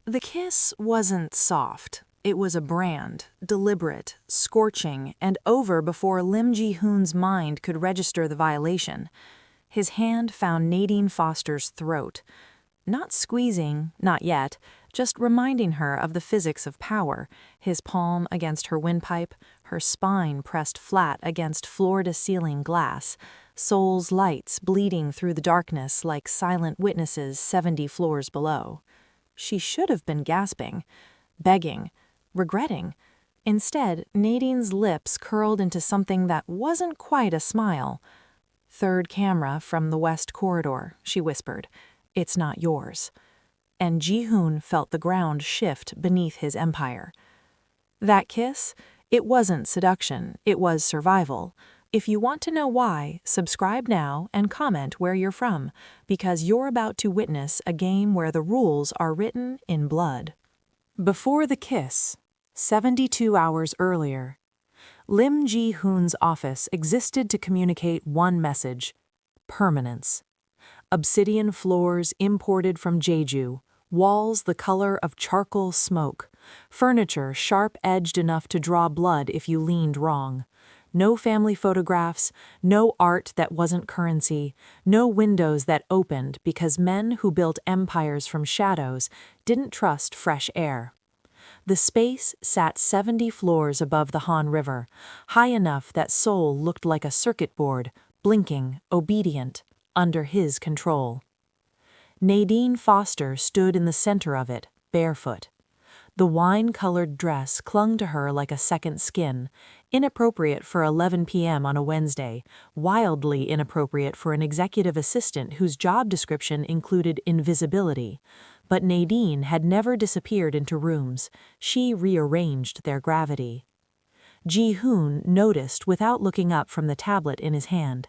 The kiss wasn't soft. It was a brand, deliberate, scorching, and over before Lim Ji-hoon's mind could register the violation. His hand found Nadine Foster's throat. Not squeezing, not yet, just reminding her of the physics of power, his palm against her windpipe, her spine pressed flat against floor-to-ceiling glass, Seoul's lights bleeding through the darkness like silent witnesses 70 floors below. She should have been gasping, begging, regretting. Instead, Nadine's lips curled into something that wasn't quite a smile. "Third camera from the west corridor," she whispered. "It's not yours." And Ji-hoon felt the ground shift beneath his empire. That kiss? It wasn't seduction, it was survival. If you want to know why, subscribe now and comment where you're from, because you're about to witness a game where the rules are written in blood. Before the kiss, 72 hours earlier, Lim Ji-hoon's office existed to communicate one message: permanence. Obsidian floors imported from Jeju, walls the color of charcoal smoke, furniture sharp-edged enough to draw blood if you leaned wrong. No family photographs, no art that wasn't currency, no windows that opened because men who built empires from shadows didn't trust fresh air. The space sat 70 floors above the Han River, high enough that Seoul looked like a circuit board, blinking, obedient, under his control. Nadine Foster stood in the center of it, barefoot. The wine-colored dress clung to her like a second skin, inappropriate for 11 p.m. on a Wednesday, wildly inappropriate for an executive assistant whose job description included invisibility. But Nadine had never disappeared into rooms. She rearranged their gravity. Ji-hoon noticed without looking up from the tablet in his hand.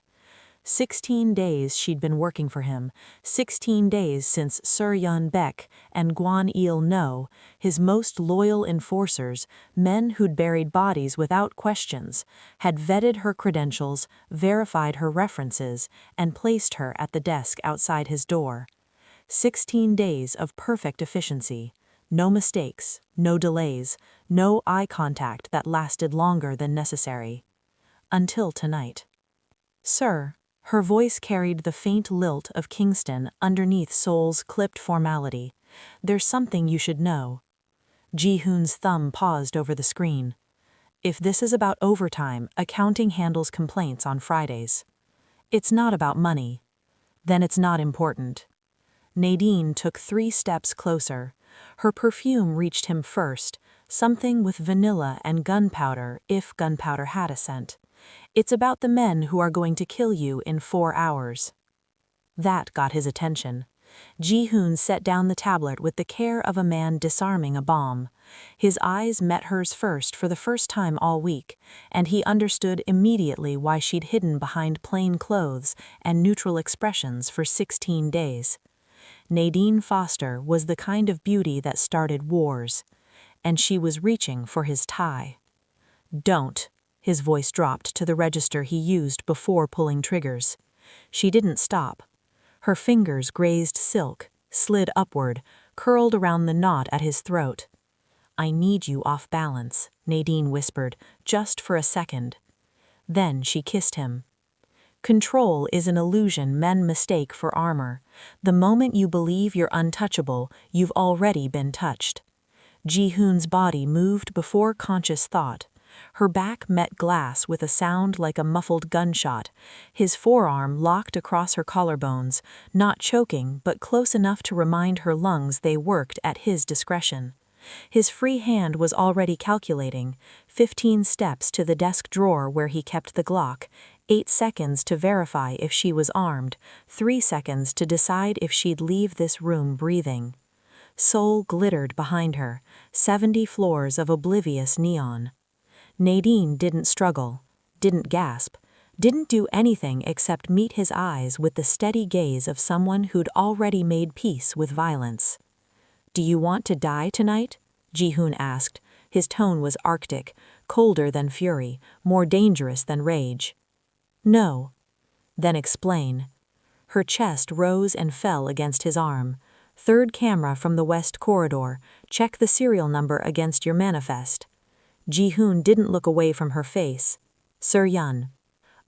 16 days she'd been working for him, 16 days since Sur-yeon Baek and Gwon-il No, his most loyal enforcers, men who'd buried bodies without questions, had vetted her credentials, verified her references, and placed her at the desk outside his door. 16 days of perfect efficiency. No mistakes, no delays, no eye contact that lasted longer than necessary. Until tonight. "Sir," her voice carried the faint lilt of Kingston underneath Seoul's clipped formality. "There's something you should know." Ji-hoon's thumb paused over the screen. "If this is about overtime, accounting handles complaints on Fridays." "It's not about money." "Then it's not important." Nadine took 3 steps closer. Her perfume reached him first, something with vanilla and gunpowder, if gunpowder had a scent. "It's about the men who are going to kill you in 4 hours." That got his attention. Ji-hoon set down the tablet with the care of a man disarming a bomb. His eyes met hers first for the first time all week, and he understood immediately why she'd hidden behind plain clothes and neutral expressions for 16 days. Nadine Foster was the kind of beauty that started wars, and she was reaching for his tie. "Don't." His voice dropped to the register he used before pulling triggers. She didn't stop. Her fingers grazed silk, slid upward, curled around the knot at his throat. "I need you off balance," Nadine whispered, just for a second. Then she kissed him. Control is an illusion men mistake for armor. The moment you believe you're untouchable, you've already been touched. Ji-hoon's body moved before conscious thought. Her back met glass with a sound like a muffled gunshot. His forearm locked across her collarbones, not choking but close enough to remind her lungs they worked at his discretion. His free hand was already calculating, 15 steps to the desk drawer where he kept the Glock, 8 seconds to verify if she was armed, 3 seconds to decide if she'd leave this room breathing. Seoul glittered behind her, 70 floors of oblivious neon. Nadine didn't struggle, didn't gasp, didn't do anything except meet his eyes with the steady gaze of someone who'd already made peace with violence. "Do you want to die tonight?" Ji-hoon asked. His tone was arctic, colder than fury, more dangerous than rage. "No." "Then explain." Her chest rose and fell against his arm. Third camera from the west corridor. Check the serial number against your manifest. Ji-hoon didn't look away from her face. Sir Yun.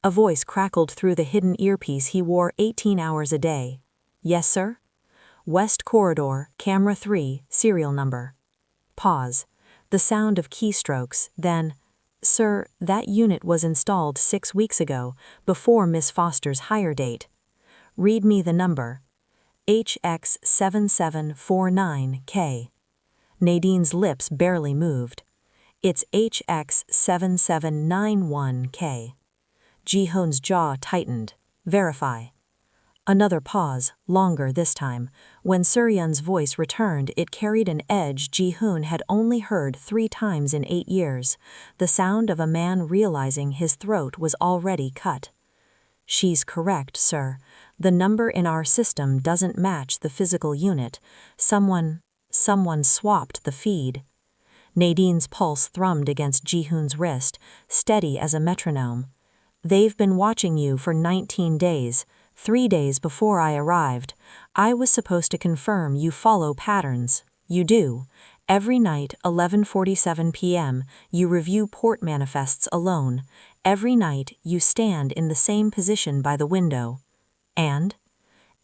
A voice crackled through the hidden earpiece he wore 18 hours a day. Yes, sir? West corridor, camera 3, serial number. Pause. The sound of keystrokes, then, Sir, that unit was installed 6 weeks ago, before Miss Foster's hire date. Read me the number. HX7749K. Nadine's lips barely moved. It's HX7791K. Ji-hoon's jaw tightened. Verify. Another pause, longer this time. When Soo-yeon's voice returned, it carried an edge Ji-hoon had only heard 3 times in 8 years, the sound of a man realizing his throat was already cut. She's correct, sir. The number in our system doesn't match the physical unit. Someone swapped the feed. Nadine's pulse thrummed against Ji-hoon's wrist, steady as a metronome. They've been watching you for 19 days. 3 days before I arrived. I was supposed to confirm you follow patterns. You do. Every night, 11:47 p.m., you review port manifests alone. Every night, you stand in the same position by the window. And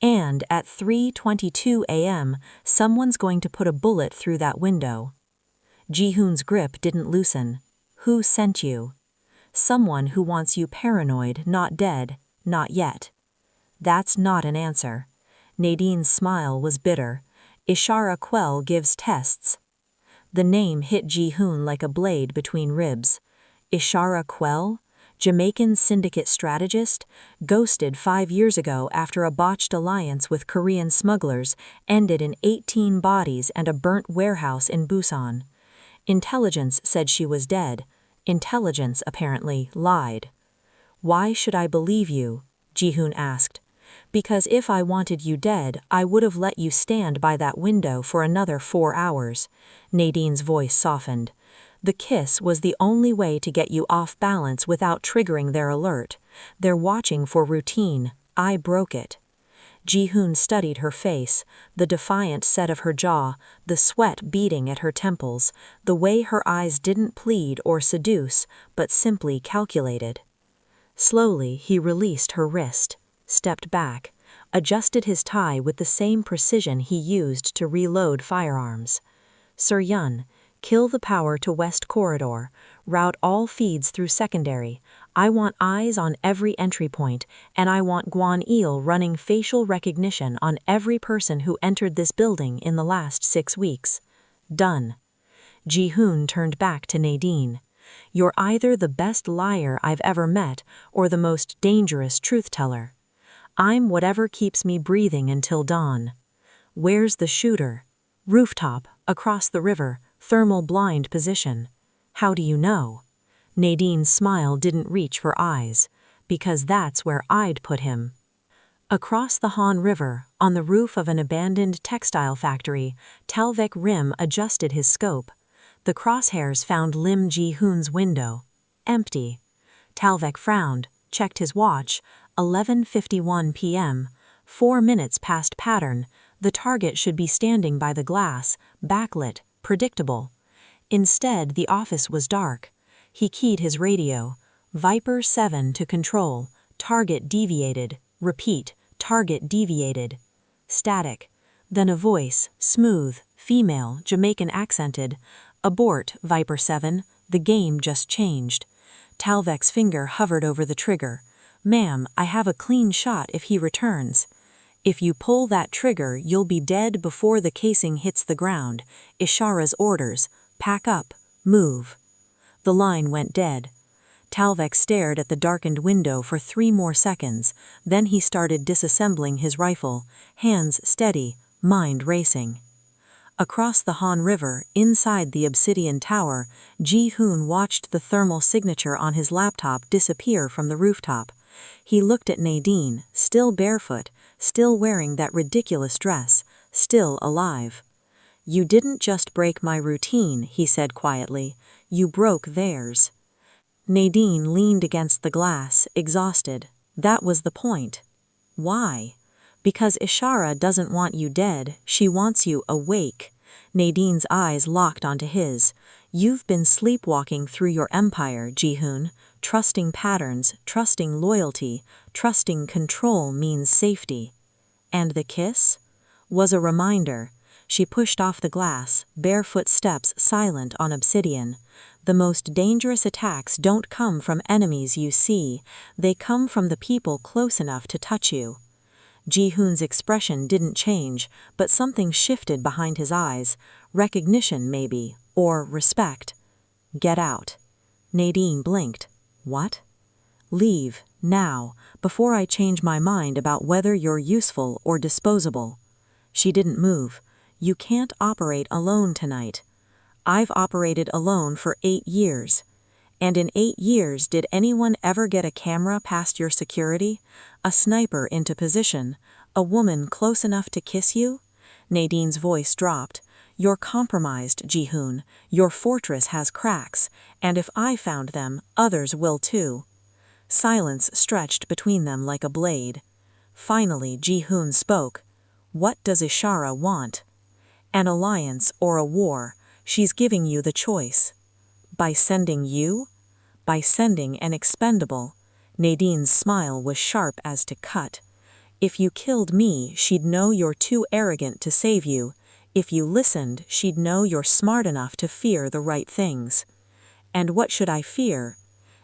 at 3:22 a.m., someone's going to put a bullet through that window. Ji-hoon's grip didn't loosen. Who sent you? Someone who wants you paranoid, not dead, not yet. That's not an answer. Nadine's smile was bitter. Ishara Quell gives tests. The name hit Ji-hoon like a blade between ribs. Ishara Quell? Jamaican syndicate strategist? Ghosted 5 years ago after a botched alliance with Korean smugglers, ended in 18 bodies and a burnt warehouse in Busan. Intelligence said she was dead. Intelligence apparently lied. Why should I believe you? Ji-hoon asked. Because if I wanted you dead, I would have let you stand by that window for another 4 hours. Nadine's voice softened. The kiss was the only way to get you off balance without triggering their alert. They're watching for routine. I broke it. Ji-hoon studied her face, the defiant set of her jaw, the sweat beading at her temples, the way her eyes didn't plead or seduce, but simply calculated. Slowly, he released her wrist, stepped back, adjusted his tie with the same precision he used to reload firearms. Sir Yun, kill the power to West Corridor, route all feeds through secondary. I want eyes on every entry point, and I want Guan-il running facial recognition on every person who entered this building in the last 6 weeks. Done. Ji-hoon turned back to Nadine. You're either the best liar I've ever met or the most dangerous truth-teller. I'm whatever keeps me breathing until dawn. Where's the shooter? Rooftop, across the river, thermal blind position. How do you know? Nadine's smile didn't reach for eyes, because that's where I'd put him. Across the Han River, on the roof of an abandoned textile factory, Talvik Rim adjusted his scope. The crosshairs found Lim Ji-hoon's window. Empty. Talvik frowned, checked his watch. 11:51 p.m. 4 minutes past pattern. The target should be standing by the glass, backlit, predictable. Instead, the office was dark. He keyed his radio. Viper 7 to control. Target deviated. Repeat. Target deviated. Static. Then a voice, smooth, female, Jamaican accented. Abort, Viper 7. The game just changed. Talvek's finger hovered over the trigger. Ma'am, I have a clean shot if he returns. If you pull that trigger, you'll be dead before the casing hits the ground. Ishara's orders. Pack up. Move. The line went dead. Talvik stared at the darkened window for 3 more seconds. Then he started disassembling his rifle, hands steady, mind racing. Across the Han River, inside the obsidian tower, Ji-hoon watched the thermal signature on his laptop disappear from the rooftop. He looked at Nadine, still barefoot, still wearing that ridiculous dress, still alive. You didn't just break my routine, he said quietly. You broke theirs. Nadine leaned against the glass, exhausted. That was the point. Why? Because Ishara doesn't want you dead, she wants you awake. Nadine's eyes locked onto his. You've been sleepwalking through your empire, Jihoon. Trusting patterns, trusting loyalty, trusting control means safety. And the kiss? Was a reminder. She pushed off the glass, barefoot steps silent on obsidian. The most dangerous attacks don't come from enemies you see, they come from the people close enough to touch you. Jihoon's expression didn't change, but something shifted behind his eyes. Recognition, maybe, or respect. Get out. Nadine blinked. What? Leave, now, before I change my mind about whether you're useful or disposable. She didn't move. You can't operate alone tonight. I've operated alone for 8 years. And in 8 years, did anyone ever get a camera past your security? A sniper into position? A woman close enough to kiss you? Nadine's voice dropped. You're compromised, Jihoon. Your fortress has cracks, and if I found them, others will too. Silence stretched between them like a blade. Finally, Jihoon spoke. What does Ishara want? An alliance or a war. She's giving you the choice. By sending you? By sending an expendable. Nadine's smile was sharp as to cut. If you killed me, she'd know you're too arrogant to save you. If you listened, she'd know you're smart enough to fear the right things. And what should I fear?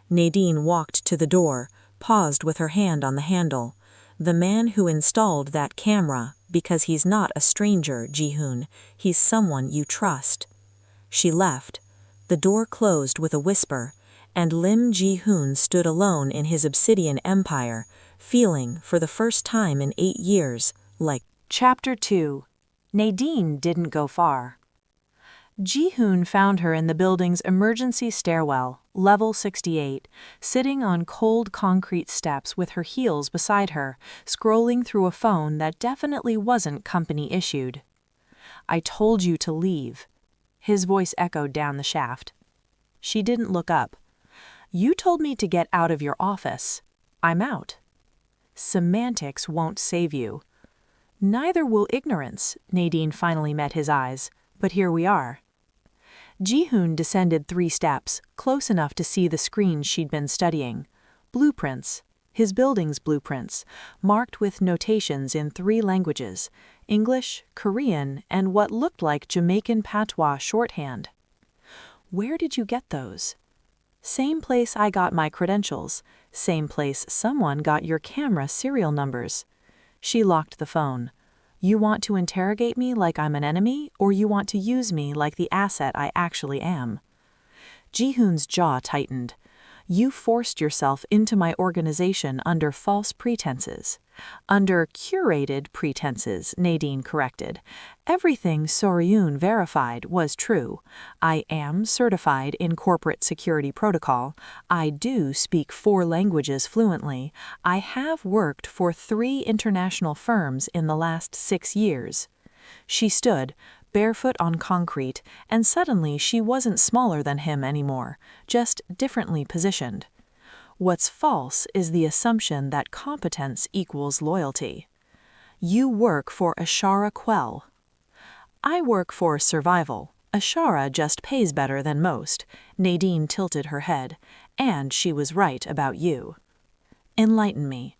Nadine walked to the door, paused with her hand on the handle. The man who installed that camera, because he's not a stranger, Jihoon, he's someone you trust. She left. The door closed with a whisper, and Lim Jihoon stood alone in his obsidian empire, feeling, for the first time in 8 years, like... Chapter 2. Nadine didn't go far. Jihoon found her in the building's emergency stairwell, level 68, sitting on cold concrete steps with her heels beside her, scrolling through a phone that definitely wasn't company issued. I told you to leave. His voice echoed down the shaft. She didn't look up. You told me to get out of your office. I'm out. Semantics won't save you. Neither will ignorance, Nadine finally met his eyes, but here we are. Jihoon descended 3 steps, close enough to see the screen she'd been studying. Blueprints, his building's blueprints, marked with notations in 3 languages, English, Korean, and what looked like Jamaican patois shorthand. Where did you get those? Same place I got my credentials, same place someone got your camera serial numbers. She locked the phone. You want to interrogate me like I'm an enemy, or you want to use me like the asset I actually am? Jihoon's jaw tightened. You forced yourself into my organization under false pretenses. Under curated pretenses, Nadine corrected. Everything Soryun verified was true. I am certified in corporate security protocol. I do speak 4 languages fluently. I have worked for 3 international firms in the last 6 years. She stood, barefoot on concrete, and suddenly she wasn't smaller than him anymore, just differently positioned. What's false is the assumption that competence equals loyalty. You work for Ishara Quell. I work for survival. Ishara just pays better than most. Nadine tilted her head, and she was right about you. Enlighten me.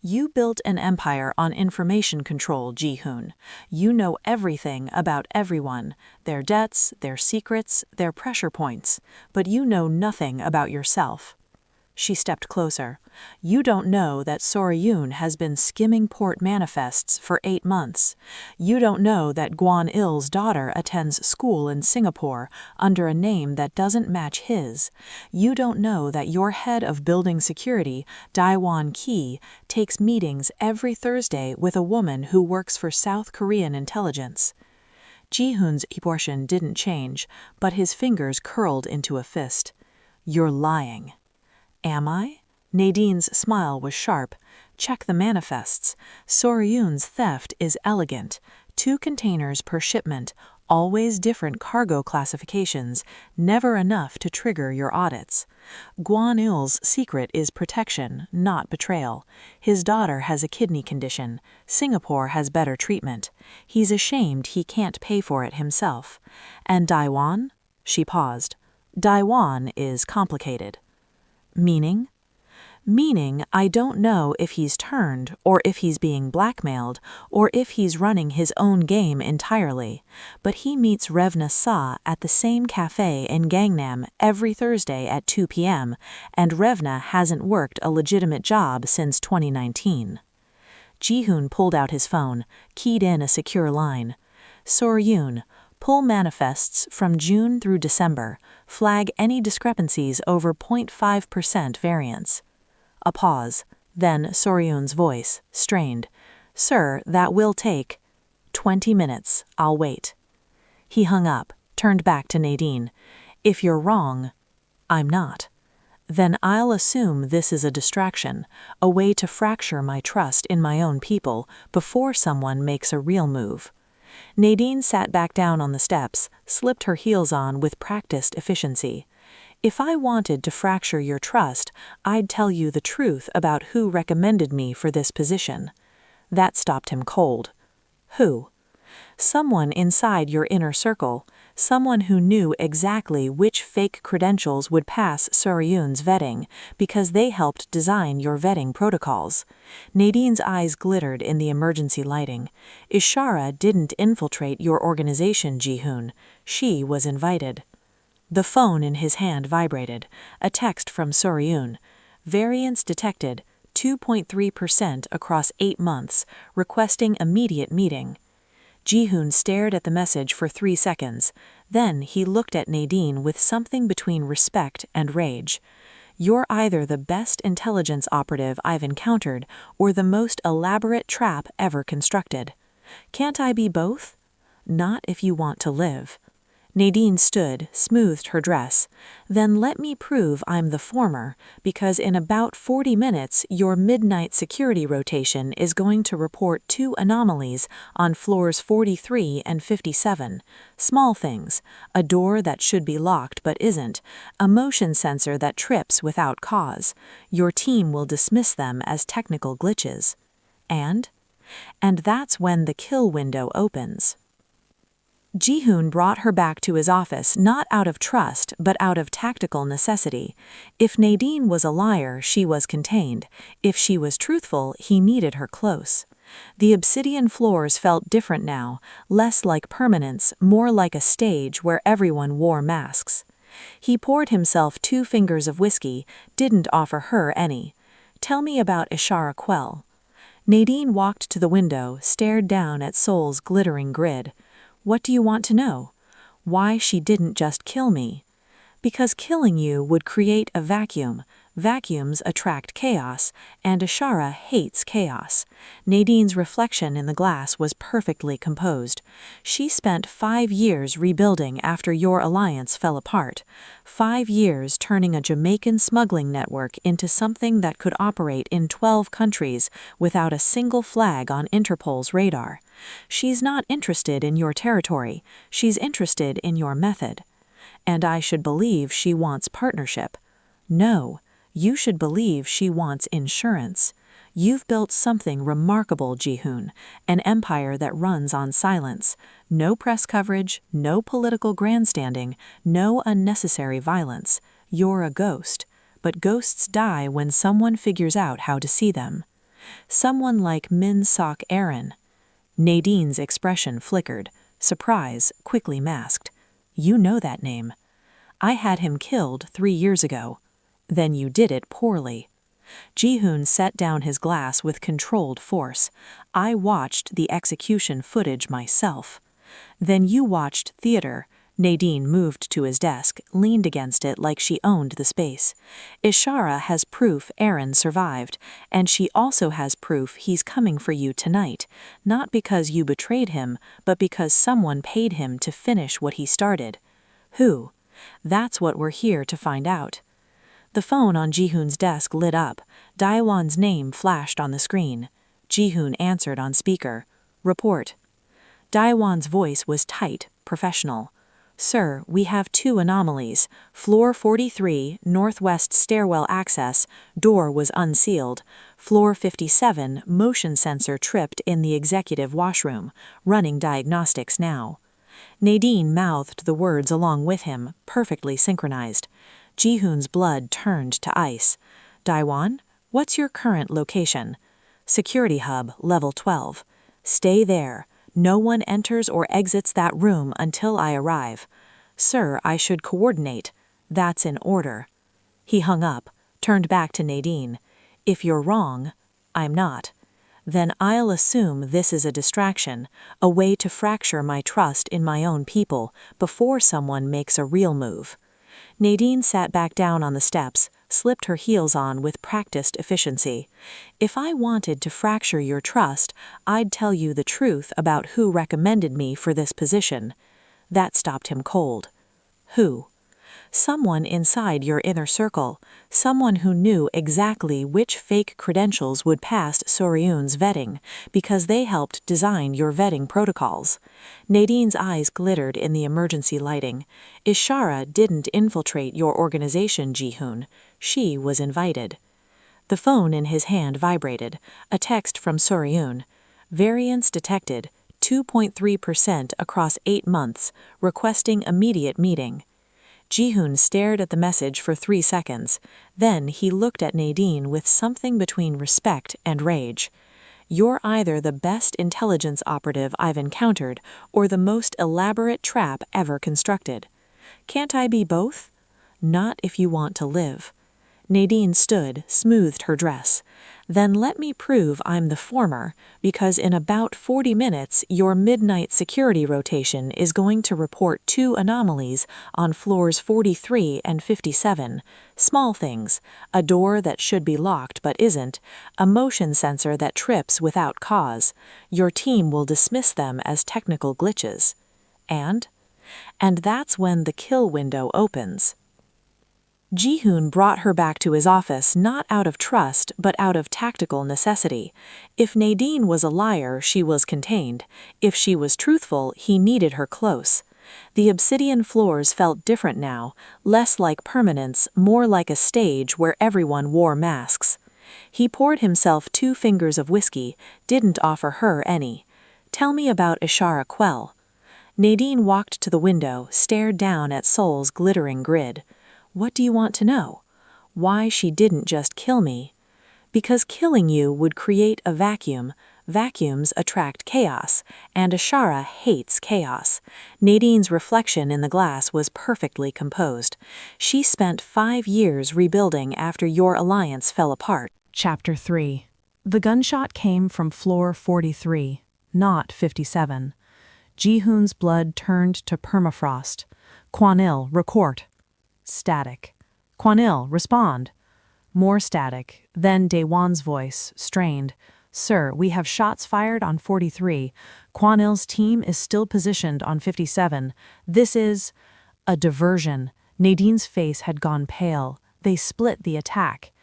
You built an empire on information control, Jihoon. You know everything about everyone, their debts, their secrets, their pressure points, but you know nothing about yourself. She stepped closer. You don't know that Soryun has been skimming port manifests for 8 months. You don't know that Guan Il's daughter attends school in Singapore under a name that doesn't match his. You don't know that your head of building security, Daewon Ki, takes meetings every Thursday with a woman who works for South Korean intelligence. Jihoon's expression didn't change, but his fingers curled into a fist. You're lying. Am I? Nadine's smile was sharp. Check the manifests. Soryun's theft is elegant. 2 containers per shipment, always different cargo classifications, never enough to trigger your audits. Guan Yu's secret is protection, not betrayal. His daughter has a kidney condition. Singapore has better treatment. He's ashamed he can't pay for it himself. And Daiwan? She paused. Daiwan is complicated. Meaning? Meaning, I don't know if he's turned, or if he's being blackmailed, or if he's running his own game entirely. But he meets Revna Sa at the same cafe in Gangnam every Thursday at 2 p.m., and Revna hasn't worked a legitimate job since 2019. Ji-hoon pulled out his phone, keyed in a secure line. Sor-yoon, pull manifests from June through December. Flag any discrepancies over 0.5% variance. A pause, then Sor-yoon's voice, strained. Sir, that will take 20 minutes. I'll wait. He hung up, turned back to Nadine. If you're wrong, I'm not. Then I'll assume this is a distraction, a way to fracture my trust in my own people before someone makes a real move. Nadine sat back down on the steps, slipped her heels on with practiced efficiency. If I wanted to fracture your trust, I'd tell you the truth about who recommended me for this position. That stopped him cold. Who? Someone inside your inner circle, someone who knew exactly which fake credentials would pass Sor-yoon's vetting, because they helped design your vetting protocols. Nadine's eyes glittered in the emergency lighting. Ishara didn't infiltrate your organization, Ji-hoon. She was invited. The phone in his hand vibrated. A text from Sor-yoon. Variance detected, 2.3% across 8 months, requesting immediate meeting. Ji-hoon stared at the message for 3 seconds. Then he looked at Nadine with something between respect and rage. You're either the best intelligence operative I've encountered or the most elaborate trap ever constructed. Can't I be both? Not if you want to live. Nadine stood, smoothed her dress. Then let me prove I'm the former, because in about 40 minutes your midnight security rotation is going to report 2 anomalies on floors 43 and 57. Small things, a door that should be locked but isn't, a motion sensor that trips without cause. Your team will dismiss them as technical glitches. And that's when the kill window opens. Ji-hoon brought her back to his office not out of trust but out of tactical necessity. If Nadine was a liar, she was contained. If she was truthful, he needed her close. The obsidian floors felt different now, less like permanence, more like a stage where everyone wore masks. He poured himself 2 fingers of whiskey, didn't offer her any. Tell me about Ishara Quell. Nadine walked to the window, stared down at Seoul's glittering grid. What do you want to know? Why she didn't just kill me? Because killing you would create a vacuum. Vacuums attract chaos, and Ishara hates chaos. Nadine's reflection in the glass was perfectly composed. She spent 5 years rebuilding after your alliance fell apart. 5 years turning a Jamaican smuggling network into something that could operate in 12 countries without a single flag on Interpol's radar. She's not interested in your territory. She's interested in your method. And I should believe she wants partnership. No. You should believe she wants insurance. You've built something remarkable, Ji-hoon, an empire that runs on silence. No press coverage, no political grandstanding, no unnecessary violence. You're a ghost. But ghosts die when someone figures out how to see them. Someone like Min Sok Aaron. Nadine's expression flickered, surprise quickly masked. You know that name. I had him killed 3 years ago. Then you did it poorly. Ji-hoon set down his glass with controlled force. I watched the execution footage myself. Then you watched theater. Nadine moved to his desk, leaned against it like she owned the space. Ishara has proof Aaron survived, and she also has proof he's coming for you tonight, not because you betrayed him, but because someone paid him to finish what he started. Who? That's what we're here to find out. The phone on Ji-hoon's desk lit up. Daiwan's name flashed on the screen. Ji-hoon answered on speaker. Report. Daiwan's voice was tight, professional. Sir, we have two anomalies. Floor 43, northwest stairwell access, door was unsealed. Floor 57, motion sensor tripped in the executive washroom, running diagnostics now. Nadine mouthed the words along with him, perfectly synchronized. Jihoon's blood turned to ice. Daiwan, what's your current location? Security hub, level 12. Stay there. No one enters or exits that room until I arrive. Sir, I should coordinate. That's in order. He hung up, turned back to Nadine. If you're wrong, I'm not. Then I'll assume this is a distraction, a way to fracture my trust in my own people before someone makes a real move. Nadine sat back down on the steps, slipped her heels on with practiced efficiency. If I wanted to fracture your trust, I'd tell you the truth about who recommended me for this position. That stopped him cold. Who? Someone inside your inner circle, someone who knew exactly which fake credentials would pass Soryun's vetting, because they helped design your vetting protocols. Nadine's eyes glittered in the emergency lighting. Ishara didn't infiltrate your organization, Jihoon. She was invited. The phone in his hand vibrated, a text from Soryun. Variance detected, 2.3% across 8 months, requesting immediate meeting. Jihoon stared at the message for 3 seconds. Then he looked at Nadine with something between respect and rage. You're either the best intelligence operative I've encountered or the most elaborate trap ever constructed. Can't I be both? Not if you want to live. Nadine stood, smoothed her dress. Then let me prove I'm the former, because in about 40 minutes your midnight security rotation is going to report 2 anomalies on floors 43 and 57. Small things, a door that should be locked but isn't, a motion sensor that trips without cause. Your team will dismiss them as technical glitches. And that's when the kill window opens. Jihoon brought her back to his office not out of trust but out of tactical necessity. If Nadine was a liar, she was contained. If she was truthful, he needed her close. The obsidian floors felt different now, less like permanence, more like a stage where everyone wore masks. He poured himself 2 fingers of whiskey, didn't offer her any. Tell me about Ishara Quell. Nadine walked to the window, stared down at Sol's glittering grid. What do you want to know? Why she didn't just kill me? Because killing you would create a vacuum. Vacuums attract chaos, and Ishara hates chaos. Nadine's reflection in the glass was perfectly composed. She spent 5 years rebuilding after your alliance fell apart. Chapter 3. The gunshot came from floor 43, not 57. Jihoon's blood turned to permafrost. Kwanil, record. Static. Kwanil, respond. More static. Then Daewon's voice, strained. Sir, we have shots fired on 43. Kwanil's team is still positioned on 57. This is a diversion. Nadine's face had gone pale. They split the attack.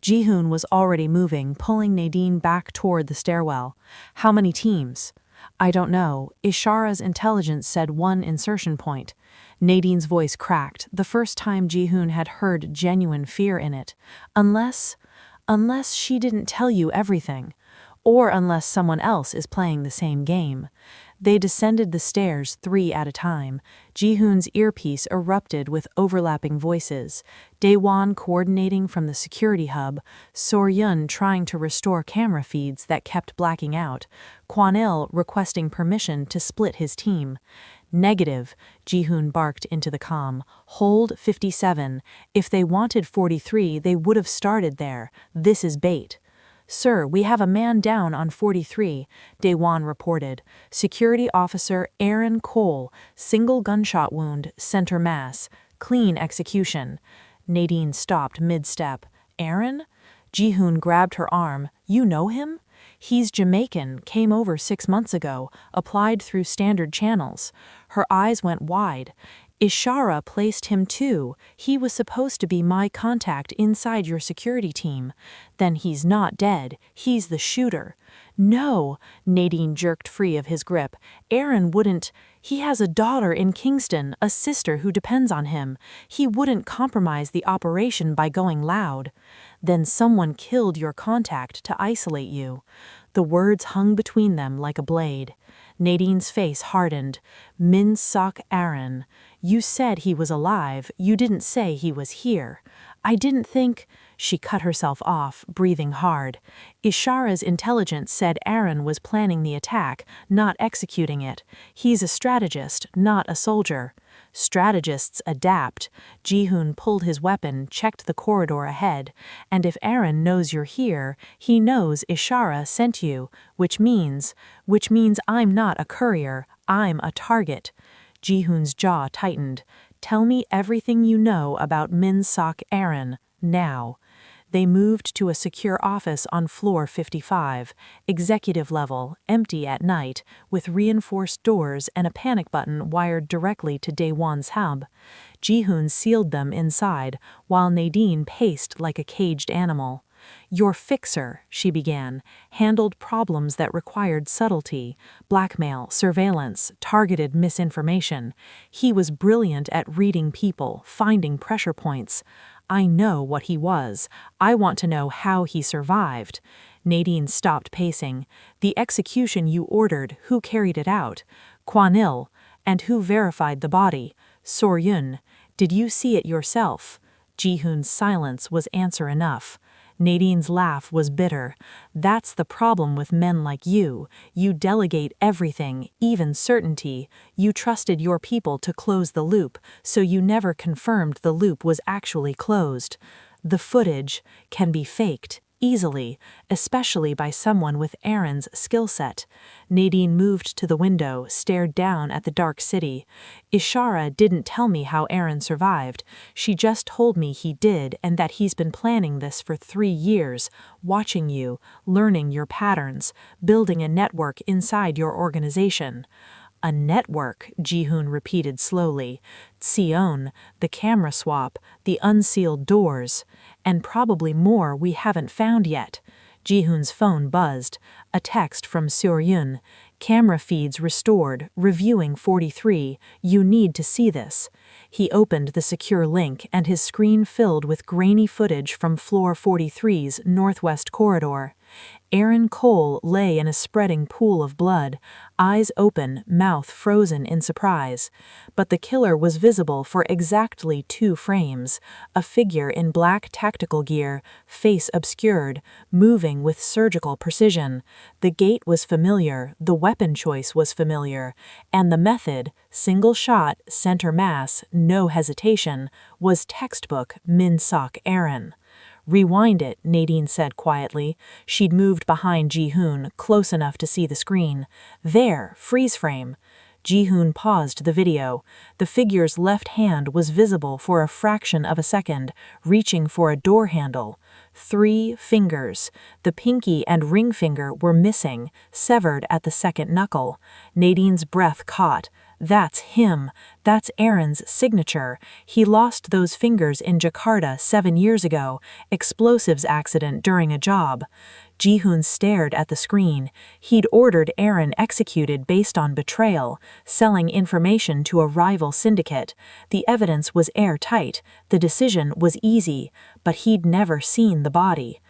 Jihoon was already moving, pulling Nadine back toward the stairwell. How many teams? I don't know. Ishara's intelligence said 1 insertion point. Nadine's voice cracked, the first time Jihoon had heard genuine fear in it. Unless she didn't tell you everything. Or unless someone else is playing the same game. They descended the stairs 3 at a time. Jihoon's earpiece erupted with overlapping voices. Daewon coordinating from the security hub, Soryun trying to restore camera feeds that kept blacking out, Kwanil requesting permission to split his team. Negative, Jihoon barked into the comm. Hold 57. If they wanted 43, they would have started there. This is bait. Sir, we have a man down on 43, Daewon reported. Security officer Aaron Cole, single gunshot wound, center mass. Clean execution. Nadine stopped mid-step. Aaron? Jihoon grabbed her arm. You know him? He's Jamaican, came over 6 months ago, applied through standard channels. Her eyes went wide. Ishara placed him too. He was supposed to be my contact inside your security team. Then he's not dead. He's the shooter. No, Nadine jerked free of his grip. Aaron wouldn't. He has a daughter in Kingston, a sister who depends on him. He wouldn't compromise the operation by going loud. Then someone killed your contact to isolate you. The words hung between them like a blade. Nadine's face hardened. Min Sok Aaron. You said he was alive. You didn't say he was here. I didn't think... She cut herself off, breathing hard. Ishara's intelligence said Aaron was planning the attack, not executing it. He's a strategist, not a soldier. Strategists adapt. Jihoon pulled his weapon, checked the corridor ahead. And if Aaron knows you're here, he knows Ishara sent you, which means I'm not a courier, I'm a target. Jihoon's jaw tightened. Tell me everything you know about Min Sok Aaron, now. They moved to a secure office on floor 55, executive level, empty at night, with reinforced doors and a panic button wired directly to Daewon's hub. Jihoon sealed them inside, while Nadine paced like a caged animal. Your fixer, she began, handled problems that required subtlety, blackmail, surveillance, targeted misinformation. He was brilliant at reading people, finding pressure points. I know what he was. I want to know how he survived. Nadine stopped pacing. The execution you ordered, who carried it out? Kwanil. And who verified the body? Soryun. Did you see it yourself? Jihoon's silence was answer enough. Nadine's laugh was bitter. That's the problem with men like you. You delegate everything, even certainty. You trusted your people to close the loop, so you never confirmed the loop was actually closed. The footage can be faked, easily, especially by someone with Aaron's skill set. Nadine moved to the window, stared down at the dark city. Ishara didn't tell me how Aaron survived. She just told me he did and that he's been planning this for 3 years, watching you, learning your patterns, building a network inside your organization. A network, Jihoon repeated slowly. Tsion, the camera swap, the unsealed doors, and probably more we haven't found yet. Jihoon's phone buzzed. A text from Soryun. Camera feeds restored, reviewing 43. You need to see this. He opened the secure link and his screen filled with grainy footage from floor 43's northwest corridor. Aaron Cole lay in a spreading pool of blood, eyes open, mouth frozen in surprise. But the killer was visible for exactly 2 frames, a figure in black tactical gear, face obscured, moving with surgical precision. The gait was familiar, the weapon choice was familiar, and the method, single shot, center mass, no hesitation, was textbook Min Sok Aaron. Rewind it, Nadine said quietly. She'd moved behind Jihoon, close enough to see the screen. There, freeze frame. Jihoon paused the video. The figure's left hand was visible for a fraction of a second, reaching for a door handle. 3 fingers. The pinky and ring finger were missing, severed at the second knuckle. Nadine's breath caught. That's him. That's Aaron's signature. He lost those fingers in Jakarta 7 years ago, explosives accident during a job. Jihoon stared at the screen. He'd ordered Aaron executed based on betrayal, selling information to a rival syndicate. The evidence was airtight. The decision was easy, but he'd never seen the body.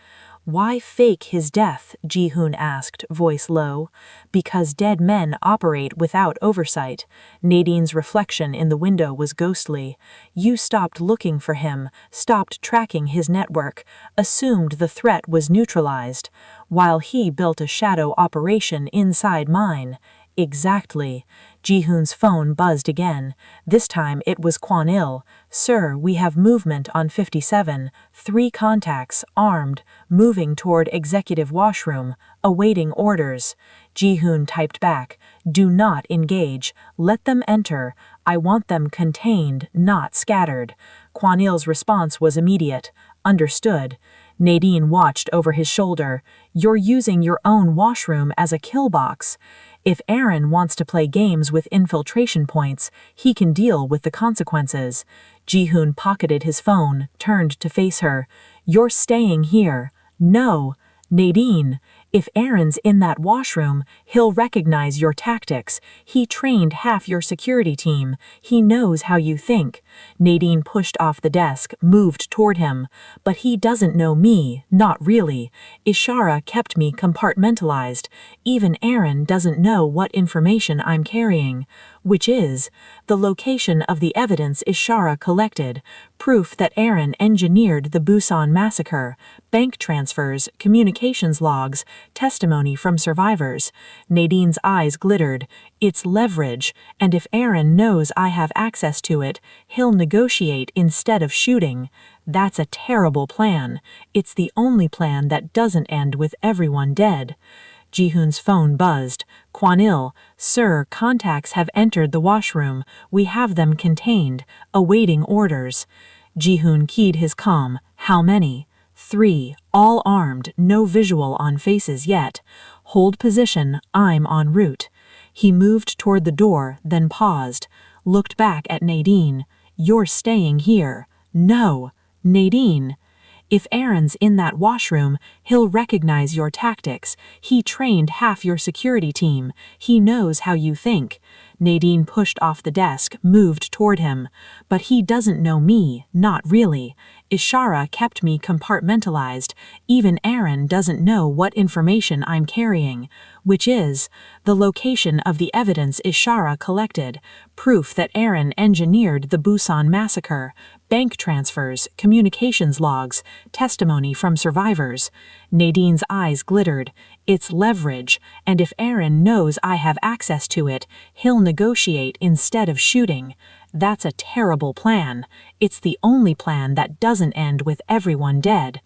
Why fake his death? Jihoon asked, voice low. Because dead men operate without oversight. Nadine's reflection in the window was ghostly. You stopped looking for him, stopped tracking his network, assumed the threat was neutralized, while he built a shadow operation inside mine. Exactly. Jihoon's phone buzzed again. This time it was Kwanil. Sir, we have movement on 57. 3 contacts, armed, moving toward executive washroom, awaiting orders. Jihoon typed back. Do not engage. Let them enter. I want them contained, not scattered. Kwanil's response was immediate. Understood. Nadine watched over his shoulder. You're using your own washroom as a kill box. If Aaron wants to play games with infiltration points, he can deal with the consequences. Jihoon pocketed his phone, turned to face her. You're staying here. No. Nadine. If Aaron's in that washroom, he'll recognize your tactics. He trained half your security team. He knows how you think. Nadine pushed off the desk, moved toward him. But he doesn't know me, not really. Ishara kept me compartmentalized. Even Aaron doesn't know what information I'm carrying. Which is, the location of the evidence Ishara collected, proof that Aaron engineered the Busan massacre, bank transfers, communications logs, testimony from survivors. Nadine's eyes glittered. It's leverage, and if Aaron knows I have access to it, he'll negotiate instead of shooting. That's a terrible plan. It's the only plan that doesn't end with everyone dead. Jihoon's phone buzzed. Kwanil, sir, contacts have entered the washroom. We have them contained, awaiting orders. Jihoon keyed his comm. How many? 3, all armed, no visual on faces yet. Hold position, I'm en route. He moved toward the door, then paused. Looked back at Nadine. You're staying here. No. Nadine. If Aaron's in that washroom, he'll recognize your tactics. He trained half your security team. He knows how you think. Nadine pushed off the desk, moved toward him. But he doesn't know me, not really. Ishara kept me compartmentalized. Even Aaron doesn't know what information I'm carrying. Which is, the location of the evidence Ishara collected, proof that Aaron engineered the Busan massacre, bank transfers, communications logs, testimony from survivors. Nadine's eyes glittered. It's leverage, and if Aaron knows I have access to it, he'll negotiate instead of shooting. That's a terrible plan. It's the only plan that doesn't end with everyone dead.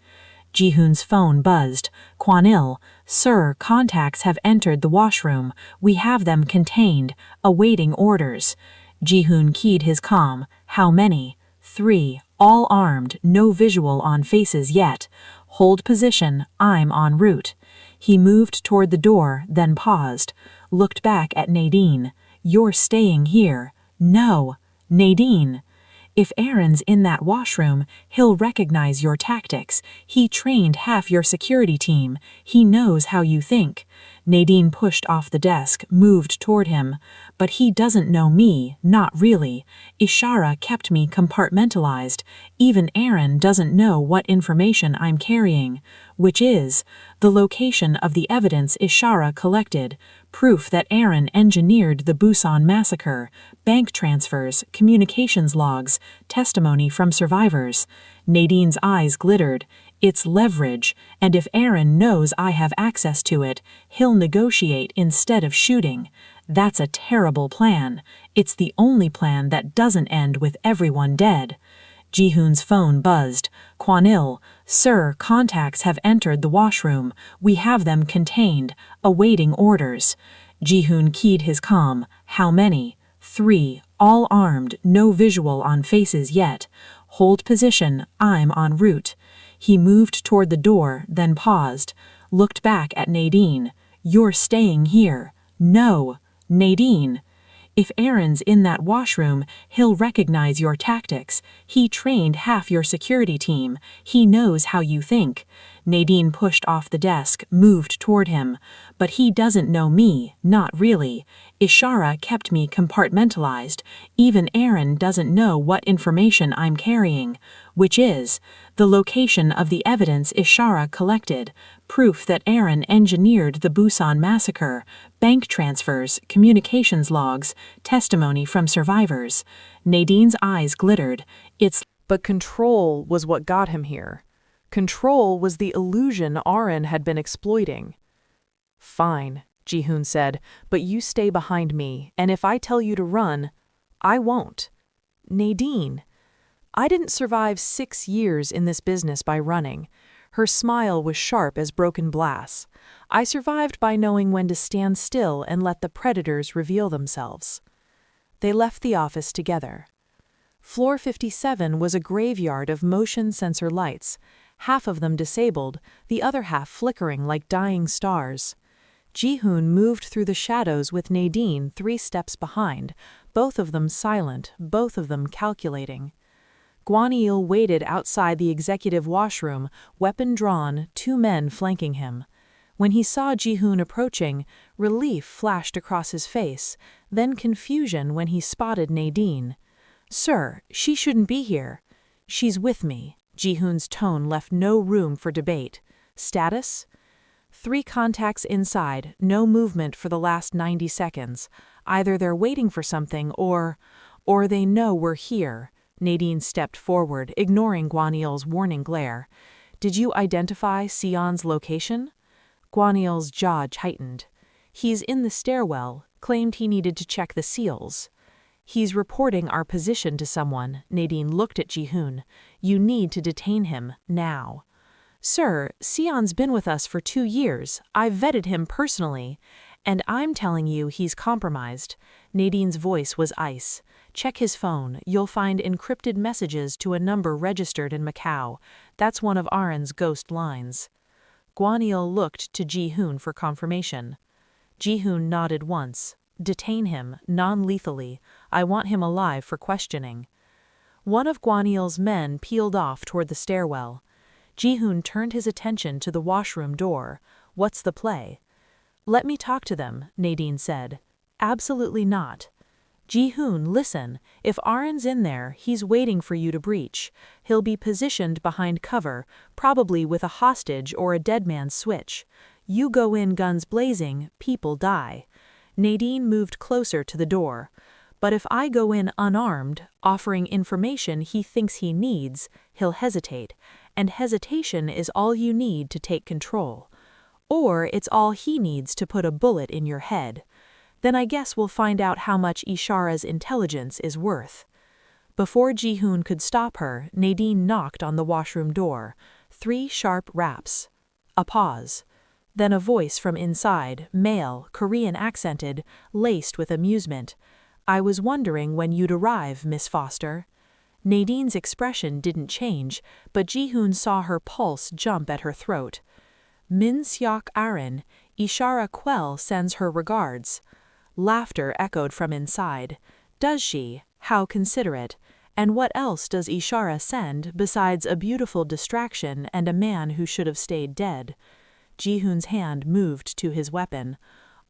Jihoon's phone buzzed. Kwanil, sir, contacts have entered the washroom. We have them contained, awaiting orders. Jihoon keyed his comm. How many? 3, all armed, no visual on faces yet. Hold position, I'm en route. He moved toward the door, then paused. Looked back at Nadine. You're staying here. No. Nadine. If Aaron's in that washroom, he'll recognize your tactics. He trained half your security team. He knows how you think. Nadine pushed off the desk, moved toward him. But he doesn't know me, not really. Ishara kept me compartmentalized. Even Aaron doesn't know what information I'm carrying. Which is, the location of the evidence Ishara collected, proof that Aaron engineered the Busan massacre, bank transfers, communications logs, testimony from survivors. Nadine's eyes glittered. It's leverage, and if Aaron knows I have access to it, he'll negotiate instead of shooting. That's a terrible plan. It's the only plan that doesn't end with everyone dead. Jihoon's phone buzzed. Kwanil, sir, contacts have entered the washroom. We have them contained, awaiting orders. Jihoon keyed his comm. How many? 3, all armed, no visual on faces yet. Hold position, I'm en route. He moved toward the door, then paused. Looked back at Nadine. You're staying here. No. Nadine. If Aaron's in that washroom, he'll recognize your tactics. He trained half your security team. He knows how you think. Nadine pushed off the desk, moved toward him. But he doesn't know me, not really. Ishara kept me compartmentalized. Even Aaron doesn't know what information I'm carrying. Which is, the location of the evidence Ishara collected, proof that Aaron engineered the Busan massacre, bank transfers, communications logs, testimony from survivors. Nadine's eyes glittered. But control was what got him here. Control was the illusion Aaron had been exploiting. Fine, Jihoon said, but you stay behind me, and if I tell you to run, I won't. Nadine. I didn't survive 6 years in this business by running. Her smile was sharp as broken glass. I survived by knowing when to stand still and let the predators reveal themselves. They left the office together. Floor 57 was a graveyard of motion sensor lights, half of them disabled, the other half flickering like dying stars. Jihoon moved through the shadows with Nadine 3 steps behind, both of them silent, both of them calculating. Guanil waited outside the executive washroom, weapon drawn, 2 men flanking him. When he saw Ji-hoon approaching, relief flashed across his face, then confusion when he spotted Nadine. "Sir, she shouldn't be here." "She's with me." Ji-hoon's tone left no room for debate. "Status?" "3 contacts inside, no movement for the last 90 seconds. Either they're waiting for something or they know we're here." Nadine stepped forward, ignoring Guanil's warning glare. "Did you identify Sion's location?" Guanil's jaw tightened. "He's in the stairwell, claimed he needed to check the seals." "He's reporting our position to someone." Nadine looked at Ji-hoon. "You need to detain him, now." "Sir, Sion's been with us for 2 years. I've vetted him personally. And I'm telling you he's compromised." Nadine's voice was ice. "Check his phone. You'll find encrypted messages to a number registered in Macau. That's one of Aren's ghost lines." Guanil looked to Ji-hoon for confirmation. Ji-hoon nodded once. "Detain him, non-lethally. I want him alive for questioning." One of Guanil's men peeled off toward the stairwell. Ji-hoon turned his attention to the washroom door. "What's the play?" "Let me talk to them," Nadine said. "Absolutely not." "Ji-hoon, listen. If Aren's in there, he's waiting for you to breach. He'll be positioned behind cover, probably with a hostage or a dead man's switch. You go in guns blazing, people die." Nadine moved closer to the door. "But if I go in unarmed, offering information he thinks he needs, he'll hesitate. And hesitation is all you need to take control. Or it's all he needs to put a bullet in your head. Then I guess we'll find out how much Ishara's intelligence is worth." Before Ji-hoon could stop her, Nadine knocked on the washroom door. 3 sharp raps. A pause. Then a voice from inside, male, Korean accented, laced with amusement. "I was wondering when you'd arrive, Miss Foster." Nadine's expression didn't change, but Ji-hoon saw her pulse jump at her throat. "Min Seok Aren, Ishara Quell sends her regards." Laughter echoed from inside. "Does she? How considerate. And what else does Ishara send besides a beautiful distraction and a man who should have stayed dead?" Ji-hoon's hand moved to his weapon.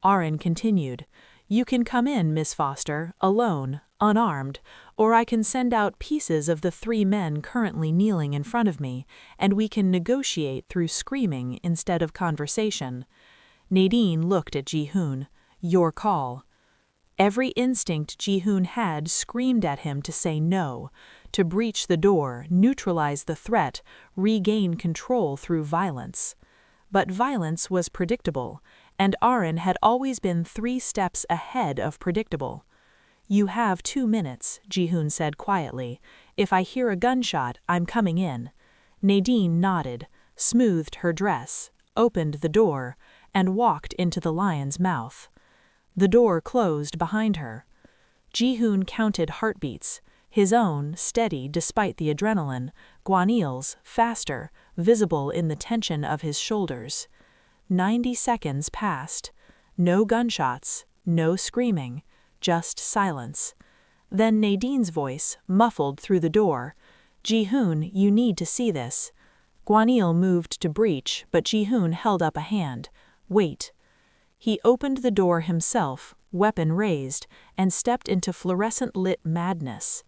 Aren continued, "You can come in, Miss Foster, alone, unarmed, or I can send out pieces of the 3 men currently kneeling in front of me, and we can negotiate through screaming instead of conversation." Nadine looked at Ji-hoon. "Your call." Every instinct Ji-hoon had screamed at him to say no, to breach the door, neutralize the threat, regain control through violence. But violence was predictable, and Aren had always been 3 steps ahead of predictable. "You have 2 minutes," Ji-hoon said quietly. "If I hear a gunshot, I'm coming in." Nadine nodded, smoothed her dress, opened the door, and walked into the lion's mouth. The door closed behind her. Ji-hoon counted heartbeats, his own steady despite the adrenaline, Guanil's faster, visible in the tension of his shoulders. 90 seconds passed. No gunshots, no screaming, just silence. Then Nadine's voice, muffled through the door. "Ji-hoon, you need to see this." Guanil moved to breach, but Ji-hoon held up a hand. "Wait." He opened the door himself, weapon raised, and stepped into fluorescent-lit madness.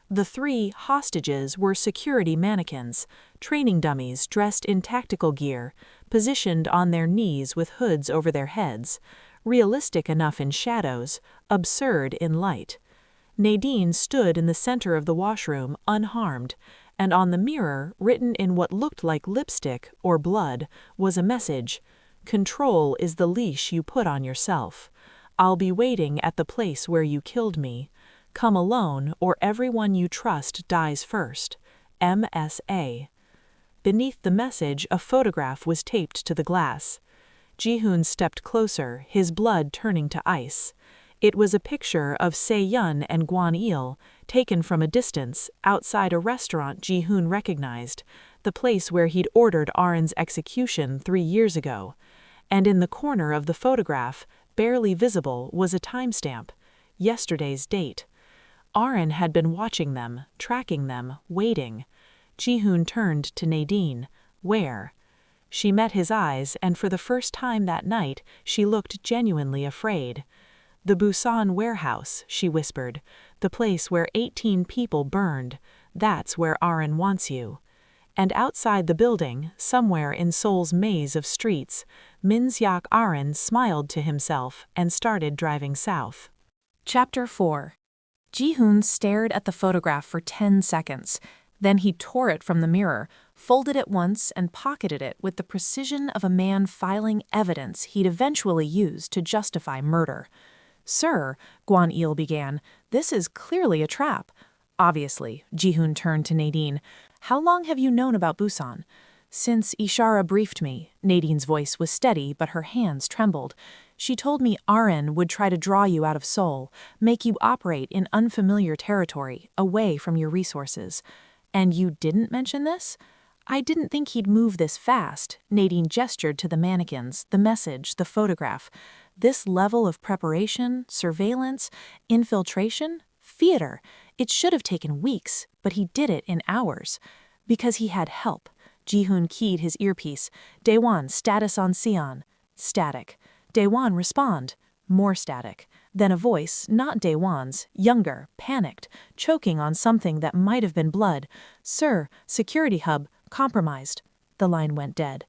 The 3 hostages were security mannequins, training dummies dressed in tactical gear, positioned on their knees with hoods over their heads, realistic enough in shadows, absurd in light. Nadine stood in the center of the washroom, unharmed, and on the mirror, written in what looked like lipstick or blood, was a message: "Control is the leash you put on yourself. I'll be waiting at the place where you killed me. Come alone, or everyone you trust dies first. MSA." Beneath the message, a photograph was taped to the glass. Ji-hoon stepped closer, his blood turning to ice. It was a picture of Se-yeon and Guan-il, taken from a distance, outside a restaurant Ji-hoon recognized, the place where he'd ordered Aren's execution 3 years ago. And in the corner of the photograph, barely visible, was a timestamp, yesterday's date. Aren had been watching them, tracking them, waiting. Ji-hoon turned to Nadine. "Where?" She met his eyes, and for the first time that night, she looked genuinely afraid. "The Busan warehouse," she whispered. "The place where 18 people burned. That's where Aaron wants you." And outside the building, somewhere in Seoul's maze of streets, Min-seok Aaron smiled to himself and started driving south. Chapter 4. Ji-hoon stared at the photograph for 10 seconds. Then he tore it from the mirror, folded it once, and pocketed it with the precision of a man filing evidence he'd eventually use to justify murder. "Sir," Gwon-il began, "this is clearly a trap." "Obviously," Ji-hoon turned to Nadine. "How long have you known about Busan?" "Since Ishara briefed me." Nadine's voice was steady, but her hands trembled. "She told me Aaron would try to draw you out of Seoul, make you operate in unfamiliar territory, away from your resources." "And you didn't mention this?" "I didn't think he'd move this fast." Nadine gestured to the mannequins, the message, the photograph. "This level of preparation, surveillance, infiltration, theater. It should have taken weeks, but he did it in hours. Because he had help." Ji-hoon keyed his earpiece. "Daewon, status on Sion." Static. "Daewon, respond." More static. Then a voice, not Daewon's, younger, panicked, choking on something that might have been blood. "Sir, security hub, compromised." The line went dead.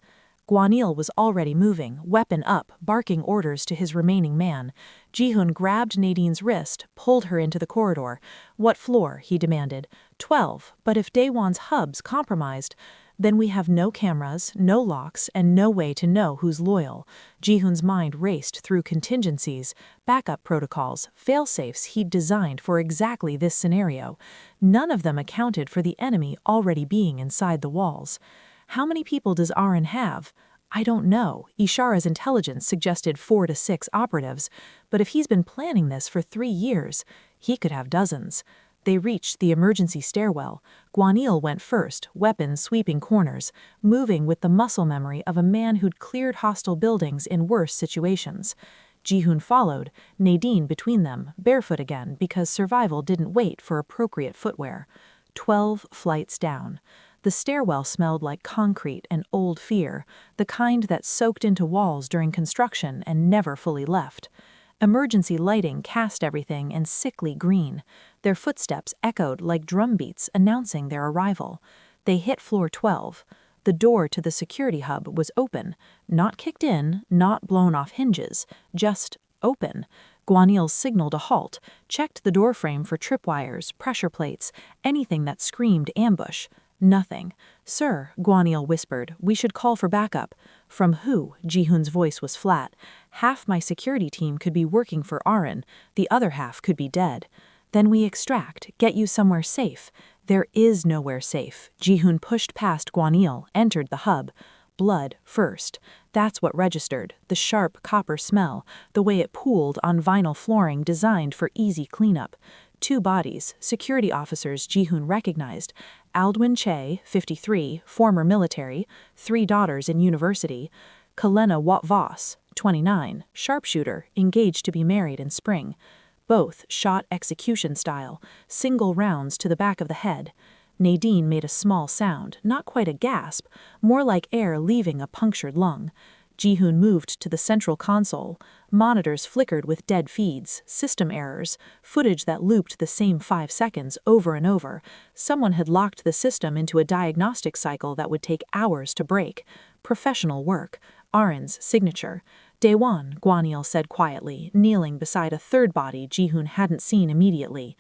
Gwon-il was already moving, weapon up, barking orders to his remaining man. Ji-hoon grabbed Nadine's wrist, pulled her into the corridor. "What floor?" he demanded. 12, but if Daewon's hub's compromised, then we have no cameras, no locks, and no way to know who's loyal. Ji-hoon's mind raced through contingencies, backup protocols, fail-safes he'd designed for exactly this scenario. None of them accounted for the enemy already being inside the walls. How many people does Aaron have? I don't know. Ishara's intelligence suggested 4 to 6 operatives, but if he's been planning this for 3 years, he could have dozens. They reached the emergency stairwell. Gwon-il went first, weapons sweeping corners, moving with the muscle memory of a man who'd cleared hostile buildings in worse situations. Ji-hoon followed, Nadine between them, barefoot again because survival didn't wait for appropriate footwear. 12 flights down. The stairwell smelled like concrete and old fear, the kind that soaked into walls during construction and never fully left. Emergency lighting cast everything in sickly green. Their footsteps echoed like drum beats announcing their arrival. They hit floor 12. The door to the security hub was open, not kicked in, not blown off hinges, just open. Gwon-il signaled a halt, checked the doorframe for tripwires, pressure plates, anything that screamed ambush. Nothing. "Sir," Gwon-il whispered, "we should call for backup." "From who?" Ji-hoon's voice was flat. "Half my security team could be working for Aaron, the other half could be dead." "Then we extract, get you somewhere safe." "There is nowhere safe." Ji-hoon pushed past Gwon-il, entered the hub. Blood first. That's what registered, the sharp copper smell, the way it pooled on vinyl flooring designed for easy cleanup. 2 bodies, security officers Ji-hoon recognized. Aldwin Che, 53, former military, 3 daughters in university. Kalena Wat-Voss, 29, sharpshooter, engaged to be married in spring. Both shot execution style, single rounds to the back of the head. Nadine made a small sound, not quite a gasp, more like air leaving a punctured lung. Ji-hoon moved to the central console. Monitors flickered with dead feeds, system errors, footage that looped the same 5 seconds over and over. Someone had locked the system into a diagnostic cycle that would take hours to break. Professional work. Aaron's signature. "Daewon," Gwon-il said quietly, kneeling beside a third body Ji-hoon hadn't seen immediately.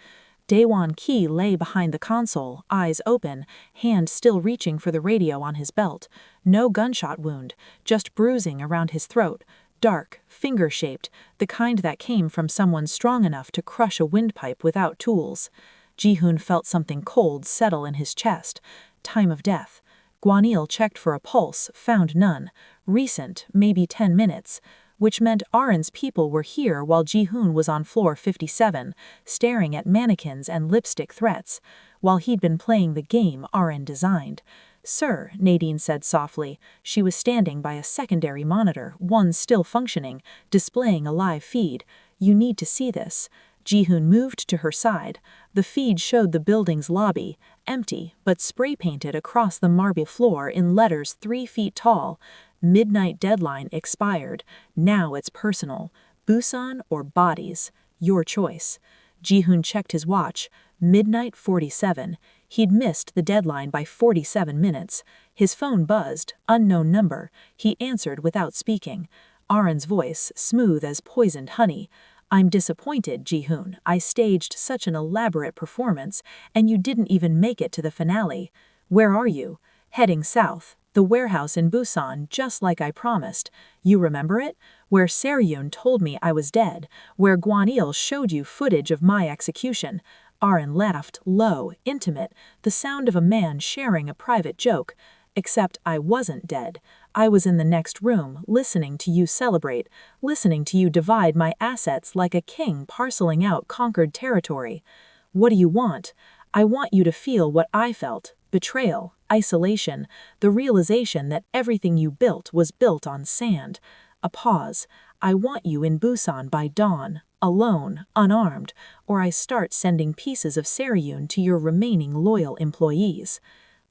Daewon Ki lay behind the console, eyes open, hand still reaching for the radio on his belt. No gunshot wound, just bruising around his throat. Dark, finger-shaped, the kind that came from someone strong enough to crush a windpipe without tools. Ji-hoon felt something cold settle in his chest. Time of death. Gwon-il checked for a pulse, found none. Recent, maybe 10 minutes. Which meant Aaron's people were here while Ji-hoon was on floor 57, staring at mannequins and lipstick threats, while he'd been playing the game Aaron designed. "Sir," Nadine said softly. She was standing by a secondary monitor, one still functioning, displaying a live feed. "You need to see this." Ji-hoon moved to her side. The feed showed the building's lobby, empty but spray-painted across the marble floor in letters 3 feet tall. Midnight deadline expired. Now it's personal. Busan or bodies. Your choice. Ji-hoon checked his watch. Midnight 47. He'd missed the deadline by 47 minutes. His phone buzzed. Unknown number. He answered without speaking. Aren's voice, smooth as poisoned honey. I'm disappointed, Ji-hoon. I staged such an elaborate performance, and you didn't even make it to the finale. Where are you? Heading south. The warehouse in Busan, just like I promised. You remember it? Where Seryun told me I was dead. Where Gwanil showed you footage of my execution. Aran laughed, low, intimate, the sound of a man sharing a private joke. Except I wasn't dead. I was in the next room, listening to you celebrate, listening to you divide my assets like a king parceling out conquered territory. What do you want? I want you to feel what I felt. Betrayal, isolation, the realization that everything you built was built on sand. A pause. I want you in Busan by dawn, alone, unarmed, or I start sending pieces of Seryun to your remaining loyal employees.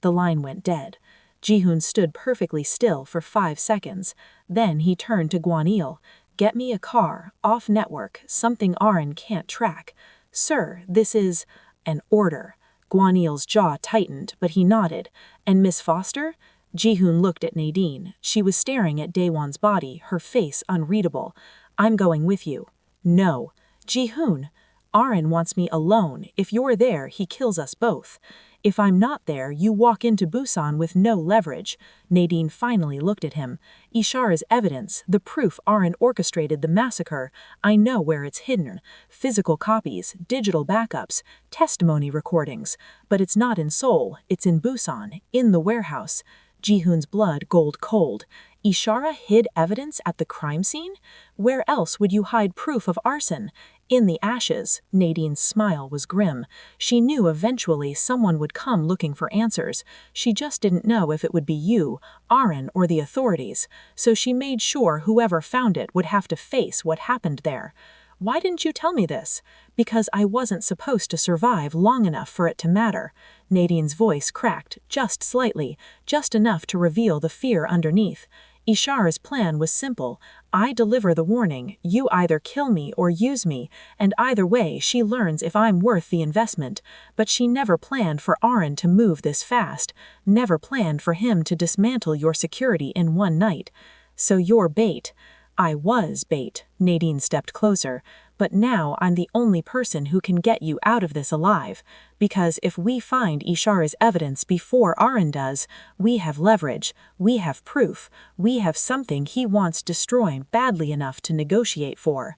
The line went dead. Ji-hoon stood perfectly still for 5 seconds. Then he turned to Gwanil. Get me a car, off network, something Aran can't track. Sir, this is an order. Gwanil's jaw tightened, but he nodded. And Miss Foster? Ji-hoon looked at Nadine. She was staring at Daewon's body, her face unreadable. I'm going with you. No. Ji-hoon, Aran wants me alone. If you're there, he kills us both. If I'm not there, you walk into Busan with no leverage. Nadine finally looked at him. Ishara's evidence, the proof Aran orchestrated the massacre. I know where it's hidden. Physical copies, digital backups, testimony recordings. But it's not in Seoul, it's in Busan, in the warehouse. Ji-hoon's blood gold cold. Ishara hid evidence at the crime scene? Where else would you hide proof of arson? In the ashes. Nadine's smile was grim. She knew eventually someone would come looking for answers. She just didn't know if it would be you, Aran, or the authorities. So she made sure whoever found it would have to face what happened there. Why didn't you tell me this? Because I wasn't supposed to survive long enough for it to matter. Nadine's voice cracked, just slightly, just enough to reveal the fear underneath. Ishara's plan was simple. I deliver the warning, you either kill me or use me, and either way she learns if I'm worth the investment. But she never planned for Aran to move this fast, never planned for him to dismantle your security in one night. So you're bait. I was bait. Nadine stepped closer. But now I'm the only person who can get you out of this alive. Because if we find Ishara's evidence before Aran does, we have leverage, we have proof, we have something he wants destroying badly enough to negotiate for.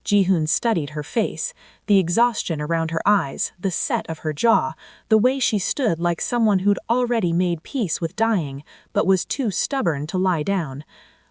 Ji-hoon studied her face, the exhaustion around her eyes, the set of her jaw, the way she stood like someone who'd already made peace with dying, but was too stubborn to lie down.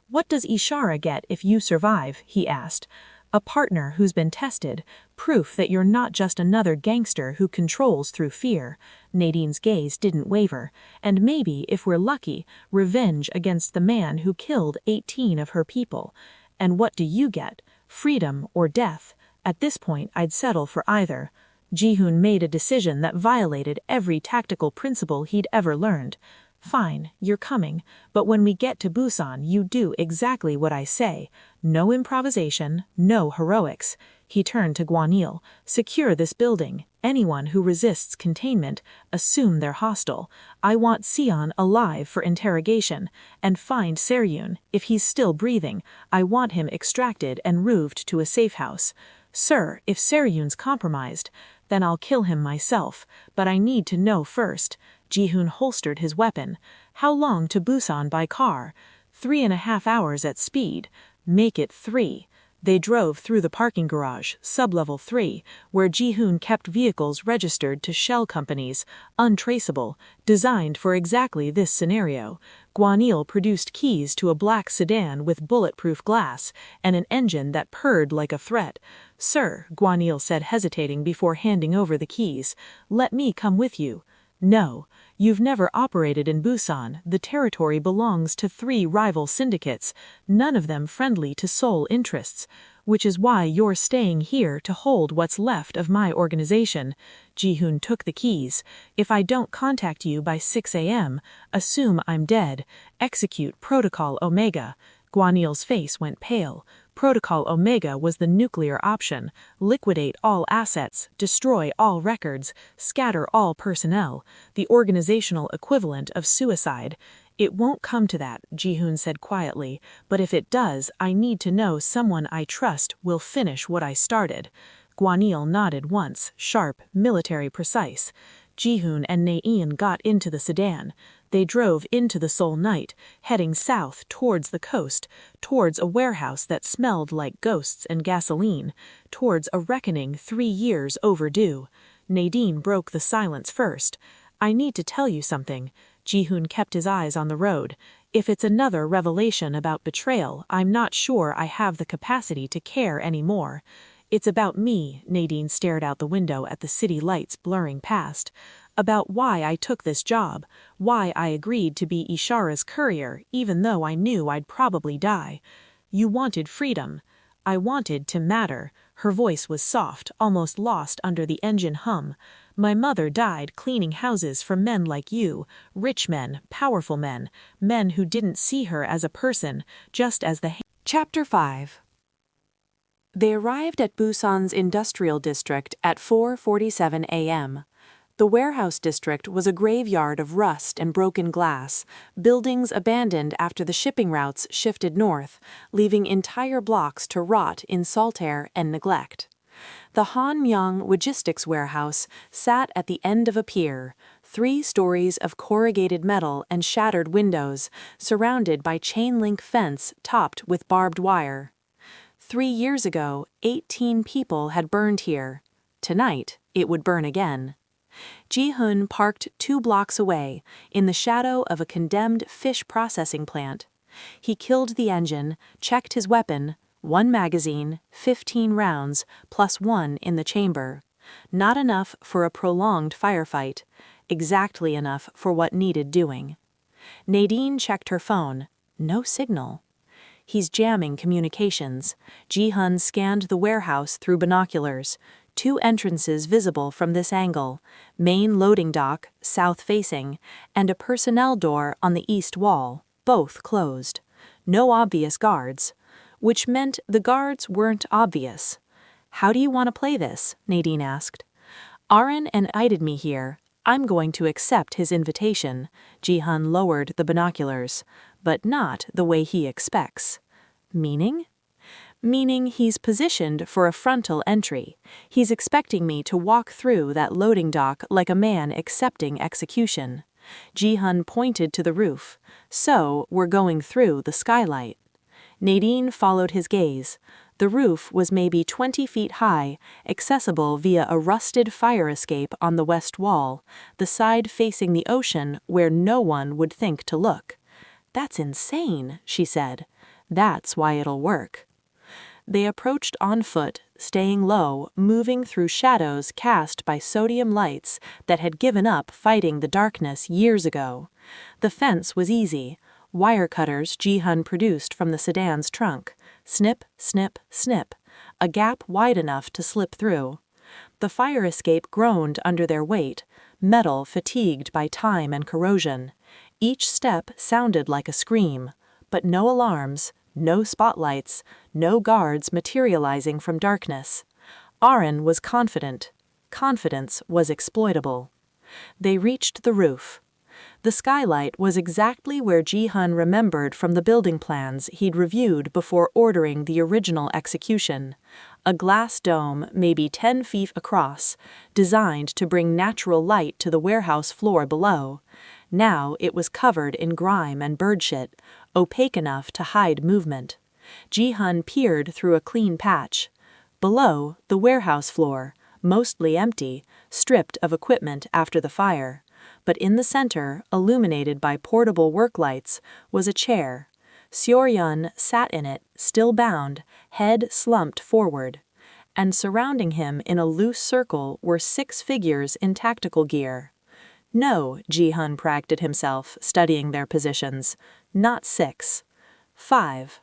What does Ishara get if you survive? He asked. A partner who's been tested, proof that you're not just another gangster who controls through fear. Nadine's gaze didn't waver, and maybe, if we're lucky, revenge against the man who killed 18 of her people. And what do you get? Freedom or death? At this point, I'd settle for either. Ji-hoon made a decision that violated every tactical principle he'd ever learned. Fine, you're coming, but when we get to Busan, you do exactly what I say. No improvisation, no heroics. He turned to Gwanil. Secure this building. Anyone who resists containment, assume they're hostile. I want Sion alive for interrogation. And find Seryun. If he's still breathing, I want him extracted and moved to a safe house. Sir, if Seryun's compromised, then I'll kill him myself. But I need to know first. Ji-hoon holstered his weapon. How long to Busan by car? 3.5 hours at speed. Make it 3. They drove through the parking garage, sublevel 3, where Ji-hoon kept vehicles registered to shell companies, untraceable, designed for exactly this scenario. Gwanil produced keys to a black sedan with bulletproof glass and an engine that purred like a threat. Sir, Gwanil said, hesitating before handing over the keys, let me come with you. No, you've never operated in Busan. The territory belongs to 3 rival syndicates, none of them friendly to Seoul interests, which is why you're staying here to hold what's left of my organization. Ji-hoon took the keys. If I don't contact you by 6 a.m., assume I'm dead. Execute Protocol Omega. Guanil's face went pale. Protocol Omega was the nuclear option. Liquidate all assets, destroy all records, scatter all personnel, the organizational equivalent of suicide. It won't come to that, Ji-hoon said quietly, but if it does, I need to know someone I trust will finish what I started. Guanil nodded once, sharp, military precise. Ji-hoon and Naeun got into the sedan. They drove into the Seoul night, heading south towards the coast, towards a warehouse that smelled like ghosts and gasoline, towards a reckoning 3 years overdue. Nadine broke the silence first. I need to tell you something. Ji-hoon kept his eyes on the road. If it's another revelation about betrayal, I'm not sure I have the capacity to care anymore. It's about me, Nadine stared out the window at the city lights blurring past. About why I took this job, why I agreed to be Ishara's courier even though I knew I'd probably die. You wanted freedom. I wanted to matter. Her voice was soft, almost lost under the engine hum. My mother died cleaning houses for men like you, rich men, powerful men, men who didn't see her as a person, just as the... Chapter 5. They arrived at Busan's industrial district at 4:47 a.m. The warehouse district was a graveyard of rust and broken glass, buildings abandoned after the shipping routes shifted north, leaving entire blocks to rot in salt air and neglect. The Hanmyong Logistics Warehouse sat at the end of a pier, 3 stories of corrugated metal and shattered windows, surrounded by chain-link fence topped with barbed wire. 3 years ago, 18 people had burned here. Tonight, it would burn again. Ji-hoon parked 2 blocks away, in the shadow of a condemned fish processing plant. He killed the engine, checked his weapon, 1 magazine, 15 rounds, plus 1 in the chamber. Not enough for a prolonged firefight, exactly enough for what needed doing. Nadine checked her phone. No signal. He's jamming communications. Ji-hoon scanned the warehouse through binoculars. 2 entrances visible from this angle, main loading dock, south-facing, and a personnel door on the east wall, both closed. No obvious guards, which meant the guards weren't obvious. How do you want to play this? Nadine asked. Aaron invited me here. I'm going to accept his invitation. Ji-hoon lowered the binoculars, but not the way he expects. Meaning? Meaning he's positioned for a frontal entry. He's expecting me to walk through that loading dock like a man accepting execution. Ji-hoon pointed to the roof. So, we're going through the skylight. Nadine followed his gaze. The roof was maybe 20 feet high, accessible via a rusted fire escape on the west wall, the side facing the ocean where no one would think to look. That's insane, she said. That's why it'll work. They approached on foot, staying low, moving through shadows cast by sodium lights that had given up fighting the darkness years ago. The fence was easy. Wire cutters Ji-hoon produced from the sedan's trunk. Snip, snip, snip. A gap wide enough to slip through. The fire escape groaned under their weight, metal fatigued by time and corrosion. Each step sounded like a scream, but no alarms, no spotlights, no guards materializing from darkness. Aaron was confident. Confidence was exploitable. They reached the roof. The skylight was exactly where Ji-hoon remembered from the building plans he'd reviewed before ordering the original execution. A glass dome maybe 10 feet across, designed to bring natural light to the warehouse floor below. Now it was covered in grime and birdshit, opaque enough to hide movement. Ji-hoon peered through a clean patch. Below, the warehouse floor, mostly empty, stripped of equipment after the fire. But in the center, illuminated by portable work lights, was a chair. Seo-yeon sat in it, still bound, head slumped forward. And surrounding him in a loose circle were 6 figures in tactical gear. No, Ji-hun practiced himself, studying their positions. Not 6. 5.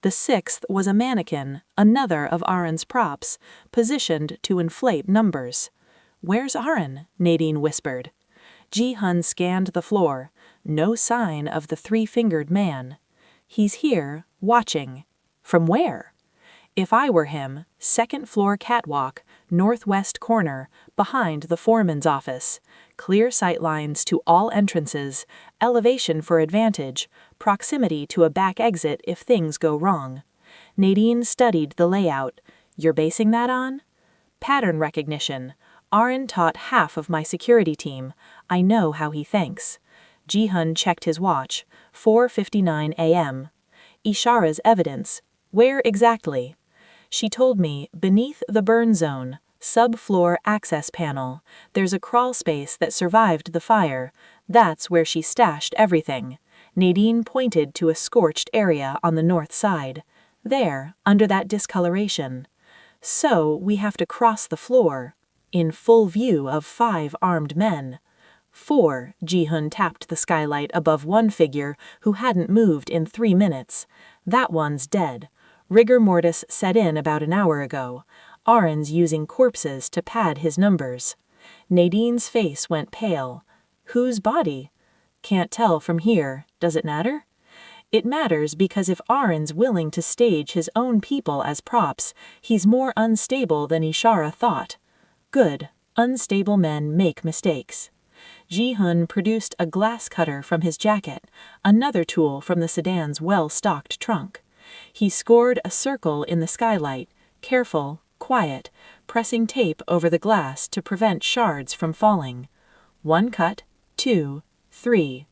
The 6th was a mannequin, another of Aren's props, positioned to inflate numbers. "Where's Aren?" Nadine whispered. Ji-hun scanned the floor. No sign of the three-fingered man. "He's here, watching." "From where?" "If I were him, second-floor catwalk, northwest corner, behind the foreman's office. Clear sightlines to all entrances, elevation for advantage, proximity to a back exit if things go wrong." Nadine studied the layout. "You're basing that on?" "Pattern recognition. Aren taught half of my security team. I know how he thinks." Ji-hun checked his watch. 4:59 a.m. "Ishara's evidence. Where exactly?" "She told me, beneath the burn zone, subfloor access panel. There's a crawl space that survived the fire. That's where she stashed everything." Nadine pointed to a scorched area on the north side. "There, under that discoloration." "So we have to cross the floor." In full view of 5 armed men. 4. Ji-hun tapped the skylight above one figure who hadn't moved in 3 minutes. "That one's dead. Rigor mortis set in about an hour ago. Aren's using corpses to pad his numbers." Nadine's face went pale. "Whose body?" "Can't tell from here. Does it matter?" "It matters because if Aren's willing to stage his own people as props, he's more unstable than Ishara thought." "Good. Unstable men make mistakes." Ji-hun produced a glass cutter from his jacket, another tool from the sedan's well-stocked trunk. He scored a circle in the skylight, careful, quiet, pressing tape over the glass to prevent shards from falling. 1 cut, 2, 3.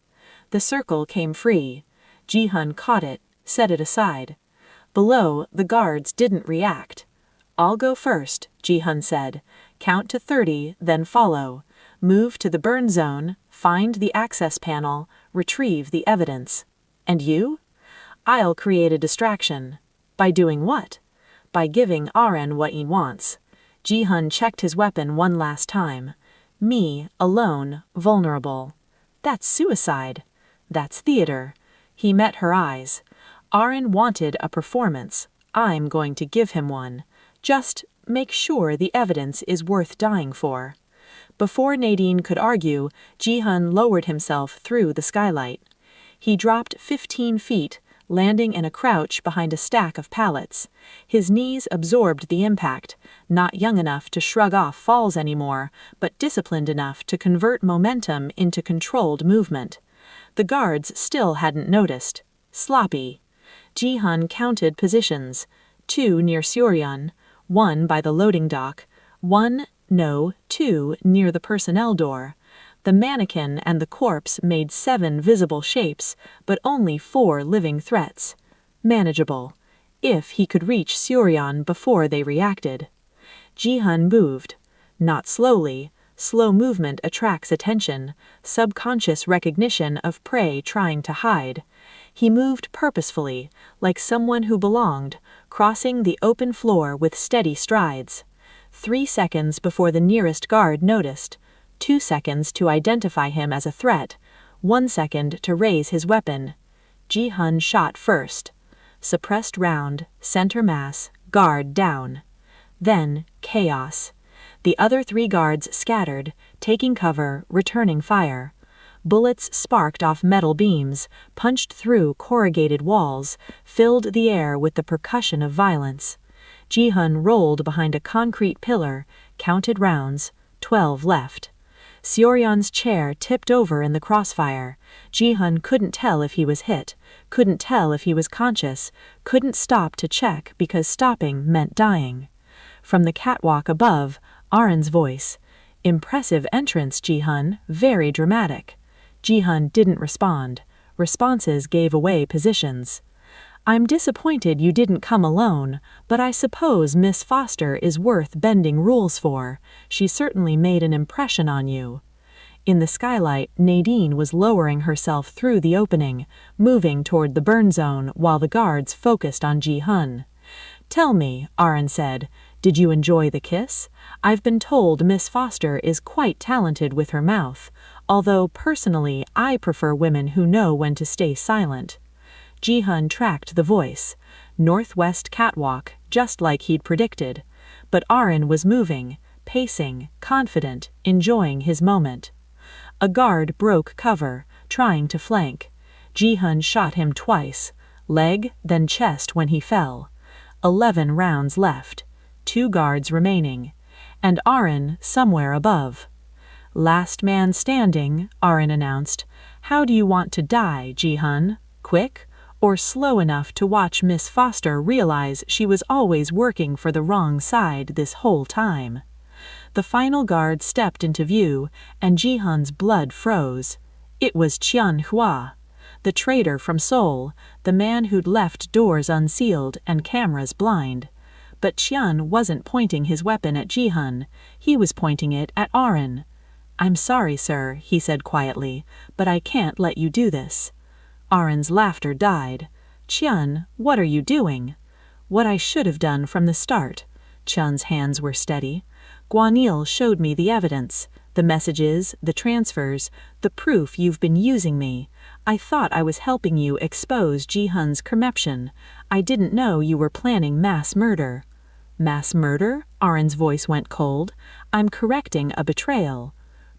The circle came free. Ji-hun caught it, set it aside. Below, the guards didn't react. "I'll go first," Ji-hun said. "Count to 30, then follow. Move to the burn zone, find the access panel, retrieve the evidence." "And you?" "I'll create a distraction." "By doing what?" "By giving Aren what he wants." Ji-hun checked his weapon one last time. "Me, alone, vulnerable." "That's suicide." "That's theater." He met her eyes. "Aren wanted a performance. I'm going to give him one. Just make sure the evidence is worth dying for." Before Nadine could argue, Ji-hun lowered himself through the skylight. He dropped 15 feet, landing in a crouch behind a stack of pallets. His knees absorbed the impact, not young enough to shrug off falls anymore, but disciplined enough to convert momentum into controlled movement. The guards still hadn't noticed. Sloppy. Ji-hun counted positions. 2 near Seoryeon, 1 by the loading dock, 2 near the personnel door. The mannequin and the corpse made 7 visible shapes, but only 4 living threats. Manageable, if he could reach Seoryeon before they reacted. Ji-hun moved. Not slowly. Slow movement attracts attention, subconscious recognition of prey trying to hide. He moved purposefully, like someone who belonged, crossing the open floor with steady strides. 3 seconds before the nearest guard noticed. 2 seconds to identify him as a threat. 1 second to raise his weapon. Ji-hun shot first. Suppressed round, center mass, guard down. Then chaos. The other 3 guards scattered, taking cover, returning fire. Bullets sparked off metal beams, punched through corrugated walls, filled the air with the percussion of violence. Ji-hun rolled behind a concrete pillar, counted rounds, 12 left. Seoryeon's chair tipped over in the crossfire. Ji-hun couldn't tell if he was hit, couldn't tell if he was conscious, couldn't stop to check because stopping meant dying. From the catwalk above, Aren's voice. "Impressive entrance, Ji-hun, very dramatic." Ji-hun didn't respond. Responses gave away positions. "I'm disappointed you didn't come alone, but I suppose Miss Foster is worth bending rules for. She certainly made an impression on you." In the skylight, Nadine was lowering herself through the opening, moving toward the burn zone while the guards focused on Ji-hun. "Tell me," Aren said. Did you enjoy the kiss? I've been told Miss Foster is quite talented with her mouth, although personally I prefer women who know when to stay silent. Ji-hun tracked the voice. Northwest catwalk, just like he'd predicted. But Arin was moving, pacing, confident, enjoying his moment. A guard broke cover, trying to flank. Ji-hun shot him twice, leg, then chest when he fell. 11 rounds left, 2 guards remaining, and Arin somewhere above. Last man standing, Arin announced. How do you want to die, Ji-hun? Quick? Or slow enough to watch Miss Foster realize she was always working for the wrong side this whole time? The final guard stepped into view, and Ji-hun's blood froze. It was Qian Hua, the traitor from Seoul, the man who'd left doors unsealed and cameras blind. But Qian wasn't pointing his weapon at Ji-hun, he was pointing it at Arin. "I'm sorry, sir," he said quietly, "but I can't let you do this." Arin's laughter died. "Qian, what are you doing?" "What I should have done from the start." Qian's hands were steady. "Guanil showed me the evidence, the messages, the transfers, the proof you've been using me. I thought I was helping you expose Ji-hun's corruption. I didn't know you were planning mass murder." "Mass murder?" Arin's voice went cold. "I'm correcting a betrayal."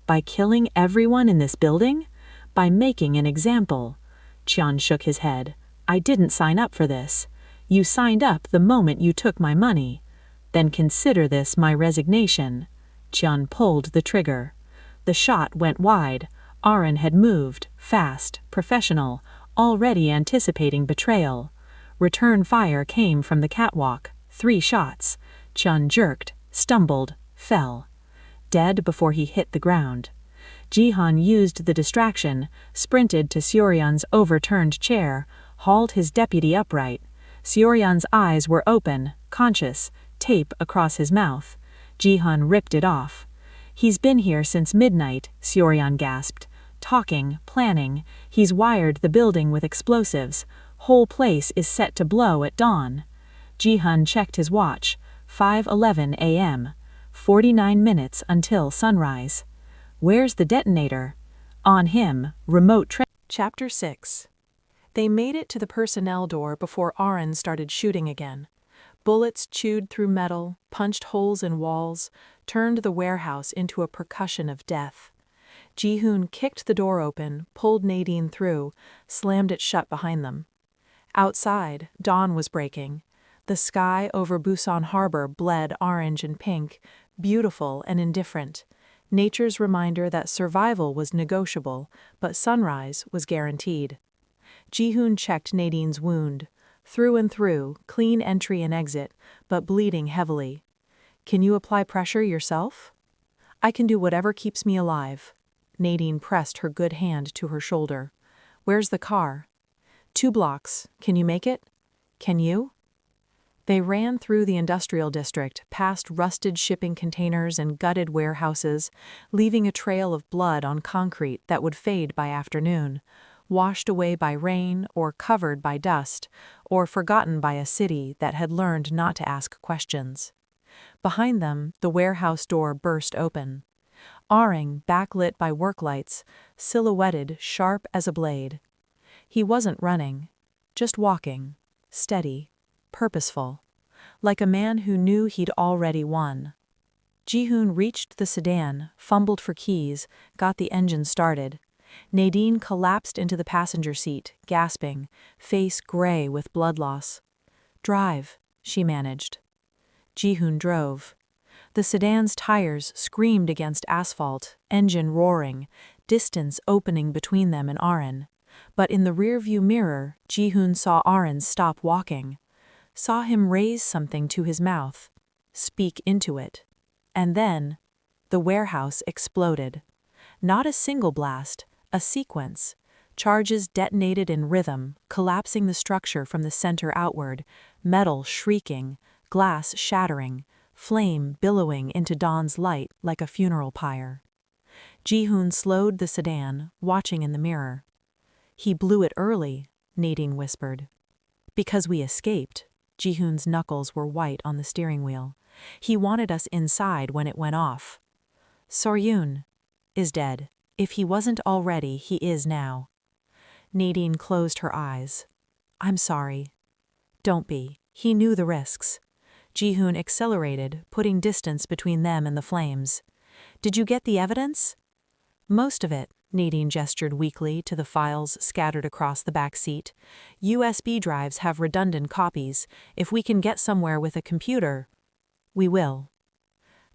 "By killing everyone in this building? By making an example?" Qian shook his head. "I didn't sign up for this. You signed up the moment you took my money. Then consider this my resignation." Qian pulled the trigger. The shot went wide. Arin had moved, fast, professional, already anticipating betrayal. Return fire came from the catwalk. 3 shots. Qian jerked, stumbled, fell. Dead before he hit the ground. Ji-hun used the distraction, sprinted to Seoryan's overturned chair, hauled his deputy upright. Seoryan's eyes were open, conscious, tape across his mouth. Ji-hun ripped it off. "He's been here since midnight," Seoryan gasped. "Talking, planning. He's wired the building with explosives. Whole place is set to blow at dawn." Ji-hun checked his watch. 5:11 a.m. 49 minutes until sunrise. "Where's the detonator?" "On him. Remote Chapter 6. They made it to the personnel door before Arin started shooting again. Bullets chewed through metal, punched holes in walls, turned the warehouse into a percussion of death. Ji-hun kicked the door open, pulled Nadine through, slammed it shut behind them. Outside, dawn was breaking. The sky over Busan Harbor bled orange and pink, beautiful and indifferent. Nature's reminder that survival was negotiable, but sunrise was guaranteed. Ji-hun checked Nadine's wound. Through and through, clean entry and exit, but bleeding heavily. "Can you apply pressure yourself?" "I can do whatever keeps me alive." Nadine pressed her good hand to her shoulder. "Where's the car?" 2 blocks. Can you make it?" "Can you?" They ran through the industrial district, past rusted shipping containers and gutted warehouses, leaving a trail of blood on concrete that would fade by afternoon, washed away by rain or covered by dust, or forgotten by a city that had learned not to ask questions. Behind them, the warehouse door burst open. Aring, backlit by work lights, silhouetted sharp as a blade. He wasn't running, just walking, steady, purposeful, like a man who knew he'd already won. Ji-hun reached the sedan, fumbled for keys, got the engine started. Nadine collapsed into the passenger seat, gasping, face gray with blood loss. "Drive," she managed. Ji-hun drove. The sedan's tires screamed against asphalt, engine roaring, distance opening between them and Arin. But in the rearview mirror, Ji-hun saw Arin stop walking. Saw him raise something to his mouth, speak into it. And then, the warehouse exploded. Not a single blast, a sequence. Charges detonated in rhythm, collapsing the structure from the center outward, metal shrieking, glass shattering, flame billowing into dawn's light like a funeral pyre. Ji-hun slowed the sedan, watching in the mirror. "He blew it early," Nadine whispered. "Because we escaped." Ji-hun's knuckles were white on the steering wheel. He wanted us inside when it went off. Soryun is dead. If he wasn't already, he is now. Nadine closed her eyes. I'm sorry. Don't be. He knew the risks. Jihoon accelerated, putting distance between them and the flames. Did you get the evidence? Most of it, Nadine gestured weakly to the files scattered across the back seat. USB drives have redundant copies. If we can get somewhere with a computer, we will.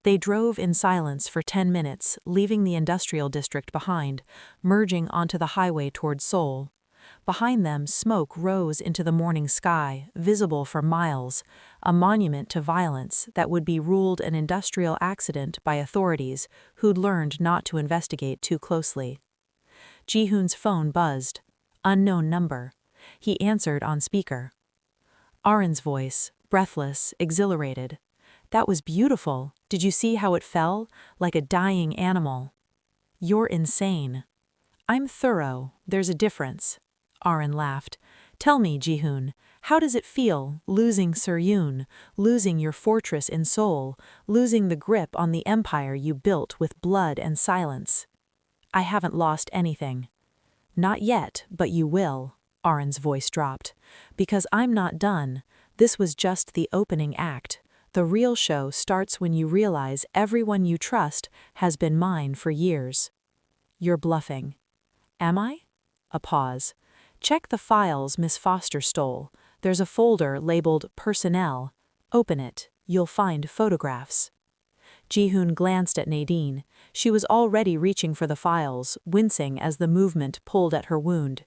They drove in silence for 10 minutes, leaving the industrial district behind, merging onto the highway toward Seoul. Behind them, smoke rose into the morning sky, visible for miles, a monument to violence that would be ruled an industrial accident by authorities who'd learned not to investigate too closely. Jihoon's phone buzzed. Unknown number. He answered on speaker. Arin's voice, breathless, exhilarated. That was beautiful. Did you see how it fell? Like a dying animal. You're insane. I'm thorough. There's a difference. Arin laughed. Tell me, Jihoon, how does it feel, losing Soryun, losing your fortress in Seoul, losing the grip on the empire you built with blood and silence? I haven't lost anything. Not yet, but you will, Arin's voice dropped. Because I'm not done. This was just the opening act. The real show starts when you realize everyone you trust has been mine for years. You're bluffing. Am I? A pause. Check the files Miss Foster stole. There's a folder labeled Personnel. Open it. You'll find photographs. Jihoon glanced at Nadine. She was already reaching for the files, wincing as the movement pulled at her wound.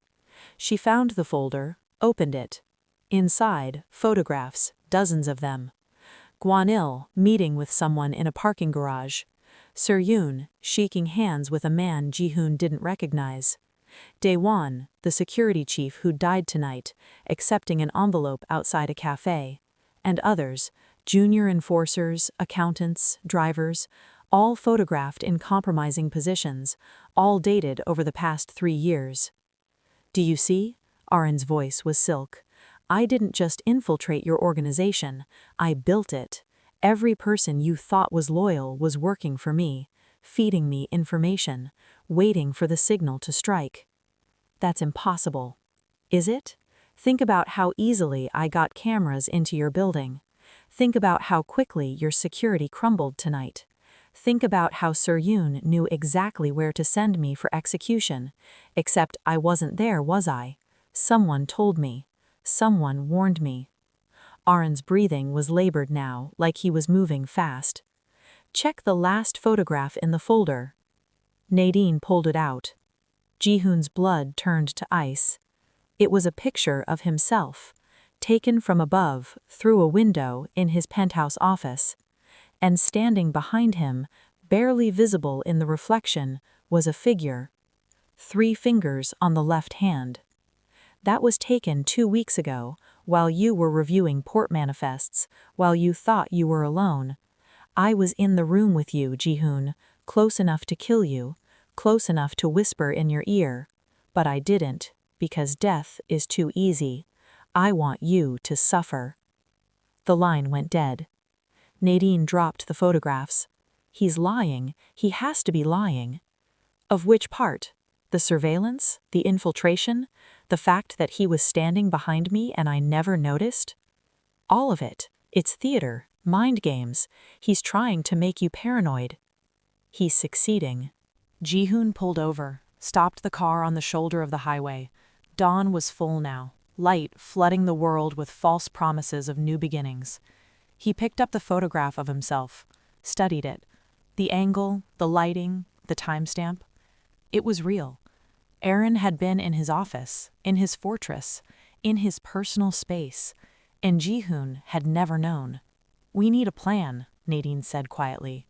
She found the folder, opened it. Inside, photographs, dozens of them. Gwanil, meeting with someone in a parking garage. Soryun, shaking hands with a man Jihoon didn't recognize. Daewon, the security chief who died tonight, accepting an envelope outside a cafe. And others, junior enforcers, accountants, drivers, all photographed in compromising positions, all dated over the past 3 years. Do you see? Arin's voice was silk. I didn't just infiltrate your organization, I built it. Every person you thought was loyal was working for me, feeding me information, waiting for the signal to strike. That's impossible. Is it? Think about how easily I got cameras into your building. Think about how quickly your security crumbled tonight. Think about how Soryun knew exactly where to send me for execution. Except I wasn't there, was I? Someone told me. Someone warned me. Arin's breathing was labored now, like he was moving fast. Check the last photograph in the folder. Nadine pulled it out. Jihoon's blood turned to ice. It was a picture of himself, taken from above, through a window in his penthouse office. And standing behind him, barely visible in the reflection, was a figure. 3 fingers on the left hand. That was taken 2 weeks ago, while you were reviewing port manifests, while you thought you were alone. I was in the room with you, Jihoon, close enough to kill you, close enough to whisper in your ear. But I didn't, because death is too easy. I want you to suffer. The line went dead. Nadine dropped the photographs. He's lying. He has to be lying. Of which part? The surveillance? The infiltration? The fact that he was standing behind me and I never noticed? All of it. It's theater, mind games. He's trying to make you paranoid. He's succeeding. Jihoon pulled over, stopped the car on the shoulder of the highway. Dawn was full now, light flooding the world with false promises of new beginnings. He picked up the photograph of himself, studied it. The angle, the lighting, the timestamp. It was real. Arin had been in his office, in his fortress, in his personal space, and Jihoon had never known. We need a plan, Nadine said quietly.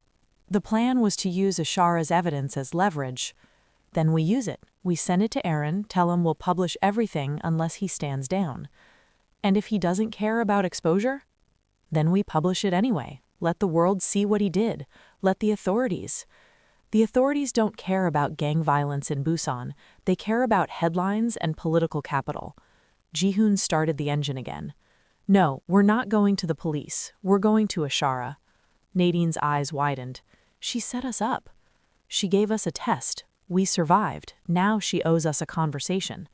The plan was to use Ashara's evidence as leverage. Then we use it. We send it to Arin, tell him we'll publish everything unless he stands down. And if he doesn't care about exposure, then we publish it anyway. Let the world see what he did. Let the authorities. The authorities don't care about gang violence in Busan. They care about headlines and political capital. Jihoon started the engine again. No, we're not going to the police. We're going to Ashara. Nadine's eyes widened. She set us up. She gave us a test. We survived. Now she owes us a conversation.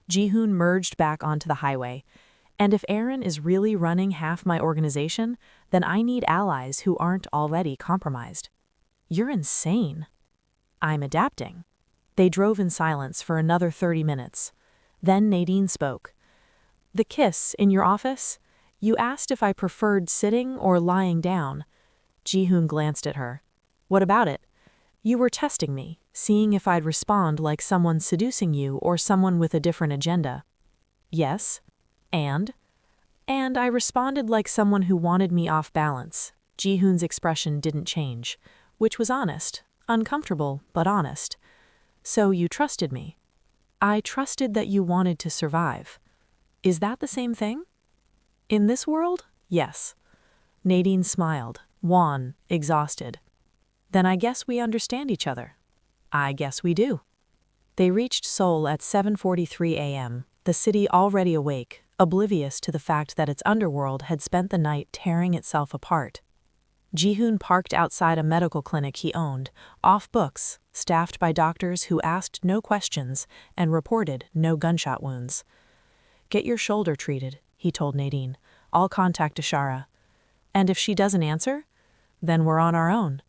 Ji-hoon merged back onto the highway. And if Aaron is really running half my organization, then I need allies who aren't already compromised. You're insane. I'm adapting. They drove in silence for another 30 minutes. Then Nadine spoke. The kiss in your office? You asked if I preferred sitting or lying down. Ji-hoon glanced at her. What about it? You were testing me, seeing if I'd respond like someone seducing you or someone with a different agenda. Yes. And I responded like someone who wanted me off balance. Ji-hoon's expression didn't change, which was honest, uncomfortable, but honest. So you trusted me. I trusted that you wanted to survive. Is that the same thing? In this world, yes. Nadine smiled, wan, exhausted. Then I guess we understand each other. I guess we do. They reached Seoul at 7:43 a.m., the city already awake, oblivious to the fact that its underworld had spent the night tearing itself apart. Ji-hoon parked outside a medical clinic he owned, off books, staffed by doctors who asked no questions and reported no gunshot wounds. Get your shoulder treated, he told Nadine. I'll contact Ishara. And if she doesn't answer, then we're on our own.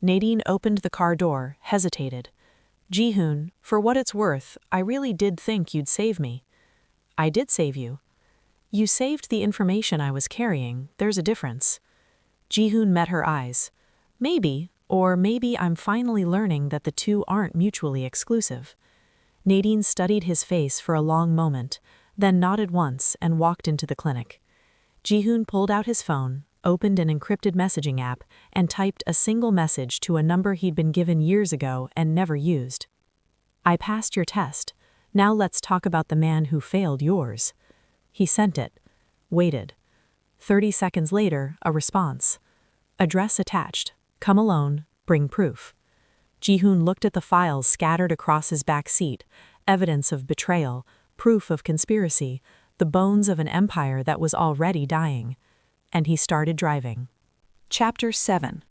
Nadine opened the car door, hesitated. Ji-hoon, for what it's worth, I really did think you'd save me. I did save you. You saved the information I was carrying, there's a difference. Ji-hoon met her eyes. Maybe, or maybe I'm finally learning that the two aren't mutually exclusive. Nadine studied his face for a long moment, then nodded once and walked into the clinic. Ji-hoon pulled out his phone, opened an encrypted messaging app, and typed a single message to a number he'd been given years ago and never used. I passed your test. Now let's talk about the man who failed yours. He sent it. Waited. 30 seconds later, a response. Address attached. Come alone. Bring proof. Ji-hoon looked at the files scattered across his back seat, evidence of betrayal, proof of conspiracy, the bones of an empire that was already dying. And he started driving. Chapter 7.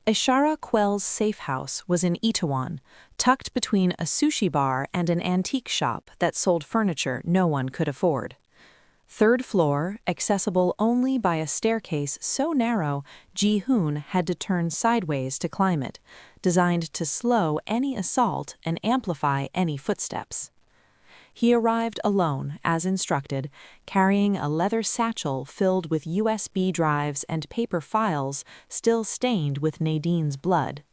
Ishara Kwel's safe house was in Itaewon, tucked between a sushi bar and an antique shop that sold furniture no one could afford. Third floor, accessible only by a staircase so narrow Ji-hoon had to turn sideways to climb it, designed to slow any assault and amplify any footsteps. He arrived alone, as instructed, carrying a leather satchel filled with USB drives and paper files still stained with Nadine's blood.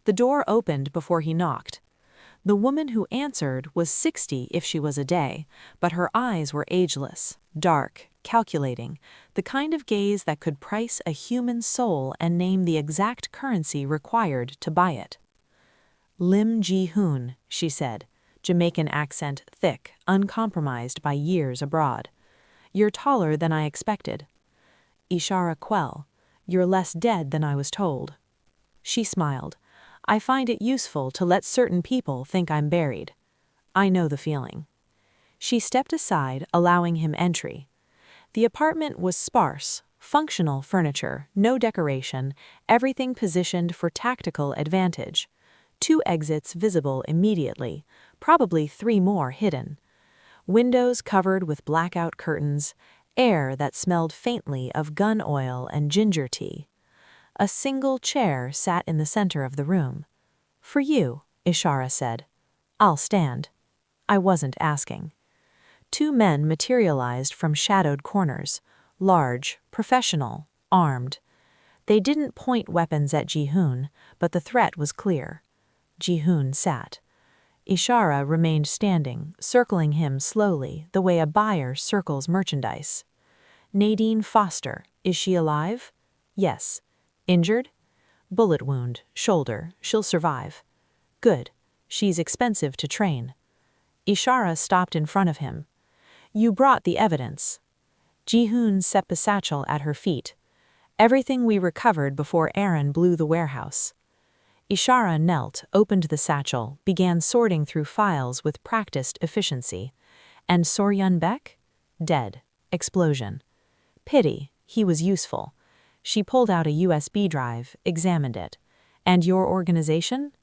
The door opened before he knocked. The woman who answered was 60 if she was a day, but her eyes were ageless, dark, calculating, the kind of gaze that could price a human soul and name the exact currency required to buy it. Lim Ji-hoon, she said, Jamaican accent thick, uncompromised by years abroad. You're taller than I expected. Ishara Kwel, you're less dead than I was told. She smiled. I find it useful to let certain people think I'm buried. I know the feeling. She stepped aside, allowing him entry. The apartment was sparse, functional furniture, no decoration, everything positioned for tactical advantage. 2 exits visible immediately, probably 3 more hidden. Windows covered with blackout curtains, air that smelled faintly of gun oil and ginger tea. A single chair sat in the center of the room. For you, Ishara said. I'll stand. I wasn't asking. 2 men materialized from shadowed corners, large, professional, armed. They didn't point weapons at Ji-hoon, but the threat was clear. Ji-hoon sat. Ishara remained standing, circling him slowly, the way a buyer circles merchandise. Nadine Foster, is she alive? Yes. Injured? Bullet wound, shoulder, she'll survive. Good. She's expensive to train. Ishara stopped in front of him. You brought the evidence. Ji-hoon set the satchel at her feet. Everything we recovered before Aaron blew the warehouse. Ishara knelt, opened the satchel, began sorting through files with practiced efficiency. And Soryun Beck? Dead. Explosion. Pity, he was useful. She pulled out a USB drive, examined it. And your organization?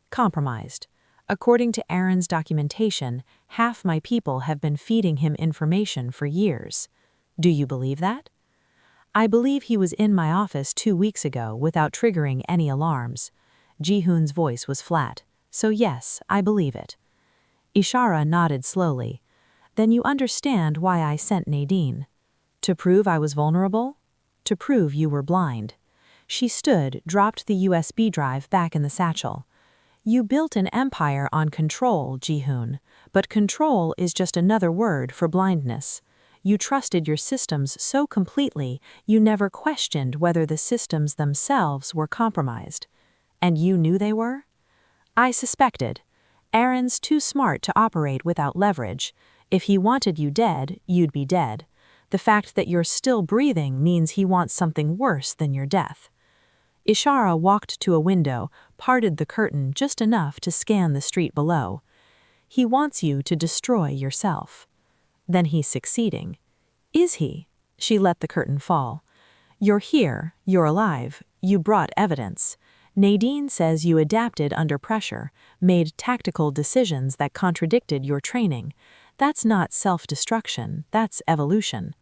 Compromised. According to Aaron's documentation, half my people have been feeding him information for years. Do you believe that? I believe he was in my office 2 weeks ago without triggering any alarms. Ji-hoon's voice was flat. So yes, I believe it. Ishara nodded slowly. Then you understand why I sent Nadine. To prove I was vulnerable? To prove you were blind. She stood, dropped the USB drive back in the satchel. You built an empire on control, Ji-hoon, but control is just another word for blindness. You trusted your systems so completely, you never questioned whether the systems themselves were compromised. And you knew they were? I suspected. Aaron's too smart to operate without leverage. If he wanted you dead, you'd be dead. The fact that you're still breathing means he wants something worse than your death. Ishara walked to a window, parted the curtain just enough to scan the street below. He wants you to destroy yourself. Then he's succeeding. Is he? She let the curtain fall. You're here, you're alive, you brought evidence. Nadine says you adapted under pressure, made tactical decisions that contradicted your training. That's not self-destruction, that's evolution.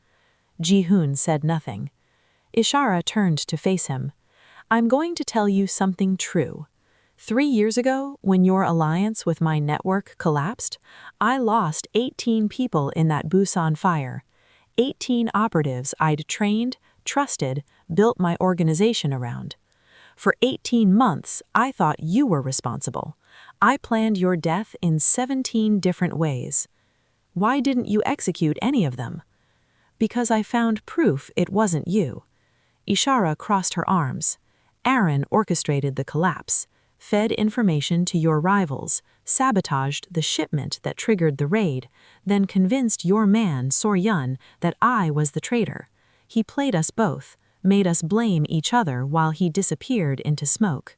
Ji-hoon said nothing. Ishara turned to face him. I'm going to tell you something true. 3 years ago, when your alliance with my network collapsed, I lost 18 people in that Busan fire. 18 operatives I'd trained, trusted, built my organization around. For 18 months, I thought you were responsible. I planned your death in 17 different ways. Why didn't you execute any of them? Because I found proof it wasn't you. Ishara crossed her arms. Aaron orchestrated the collapse, fed information to your rivals, sabotaged the shipment that triggered the raid, then convinced your man, Soryun, that I was the traitor. He played us both, made us blame each other while he disappeared into smoke.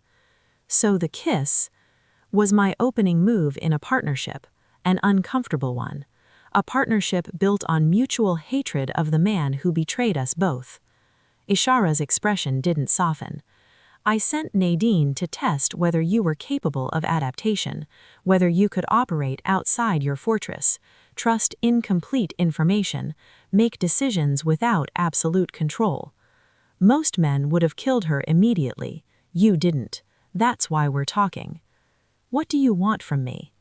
So the kiss was my opening move in a partnership, an uncomfortable one. A partnership built on mutual hatred of the man who betrayed us both. Ishara's expression didn't soften. I sent Nadine to test whether you were capable of adaptation, whether you could operate outside your fortress, trust incomplete information, make decisions without absolute control. Most men would have killed her immediately. You didn't. That's why we're talking. What do you want from me?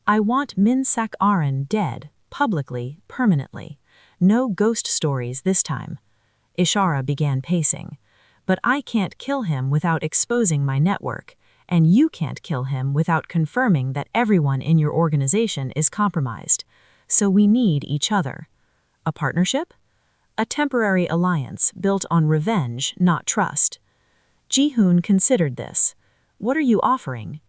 I want Min-sak Aaron dead, publicly, permanently. No ghost stories this time. Ishara began pacing. But I can't kill him without exposing my network, and you can't kill him without confirming that everyone in your organization is compromised. So we need each other. A partnership? A temporary alliance built on revenge, not trust. Ji-hoon considered this. What are you offering?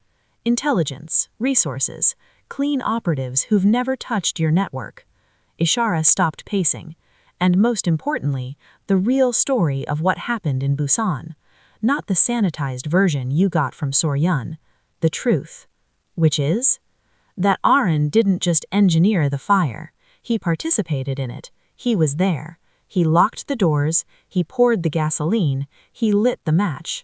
Intelligence, resources, clean operatives who've never touched your network. Ishara stopped pacing. And most importantly, the real story of what happened in Busan, not the sanitized version you got from Soryun, the truth, which is that Aaron didn't just engineer the fire, he participated in it, he was there, he locked the doors, he poured the gasoline, he lit the match.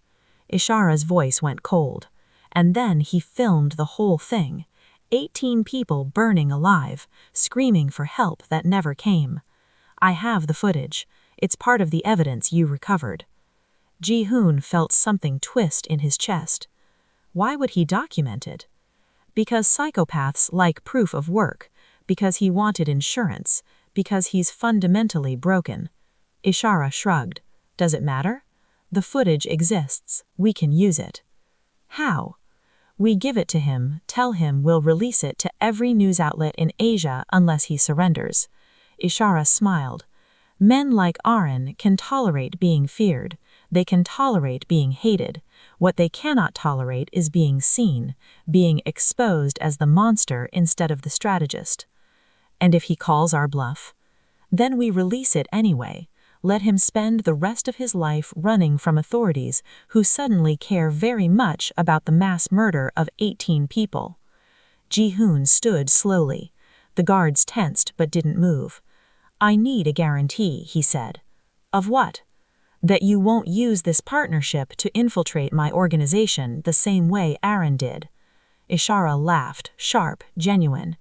Ishara's voice went cold, and then he filmed the whole thing, 18 people burning alive, screaming for help that never came. I have the footage. It's part of the evidence you recovered. Ji-hoon felt something twist in his chest. Why would he document it? Because psychopaths like proof of work, because he wanted insurance, because he's fundamentally broken. Ishara shrugged. Does it matter? The footage exists. We can use it. How? We give it to him, tell him we'll release it to every news outlet in Asia unless he surrenders. Ishara smiled. Men like Aaron can tolerate being feared. They can tolerate being hated. What they cannot tolerate is being seen, being exposed as the monster instead of the strategist. And if he calls our bluff? Then we release it anyway. Let him spend the rest of his life running from authorities who suddenly care very much about the mass murder of 18 people. Ji-hoon stood slowly. The guards tensed but didn't move. I need a guarantee, he said. Of what? That you won't use this partnership to infiltrate my organization the same way Aaron did. Ishara laughed, sharp, genuine.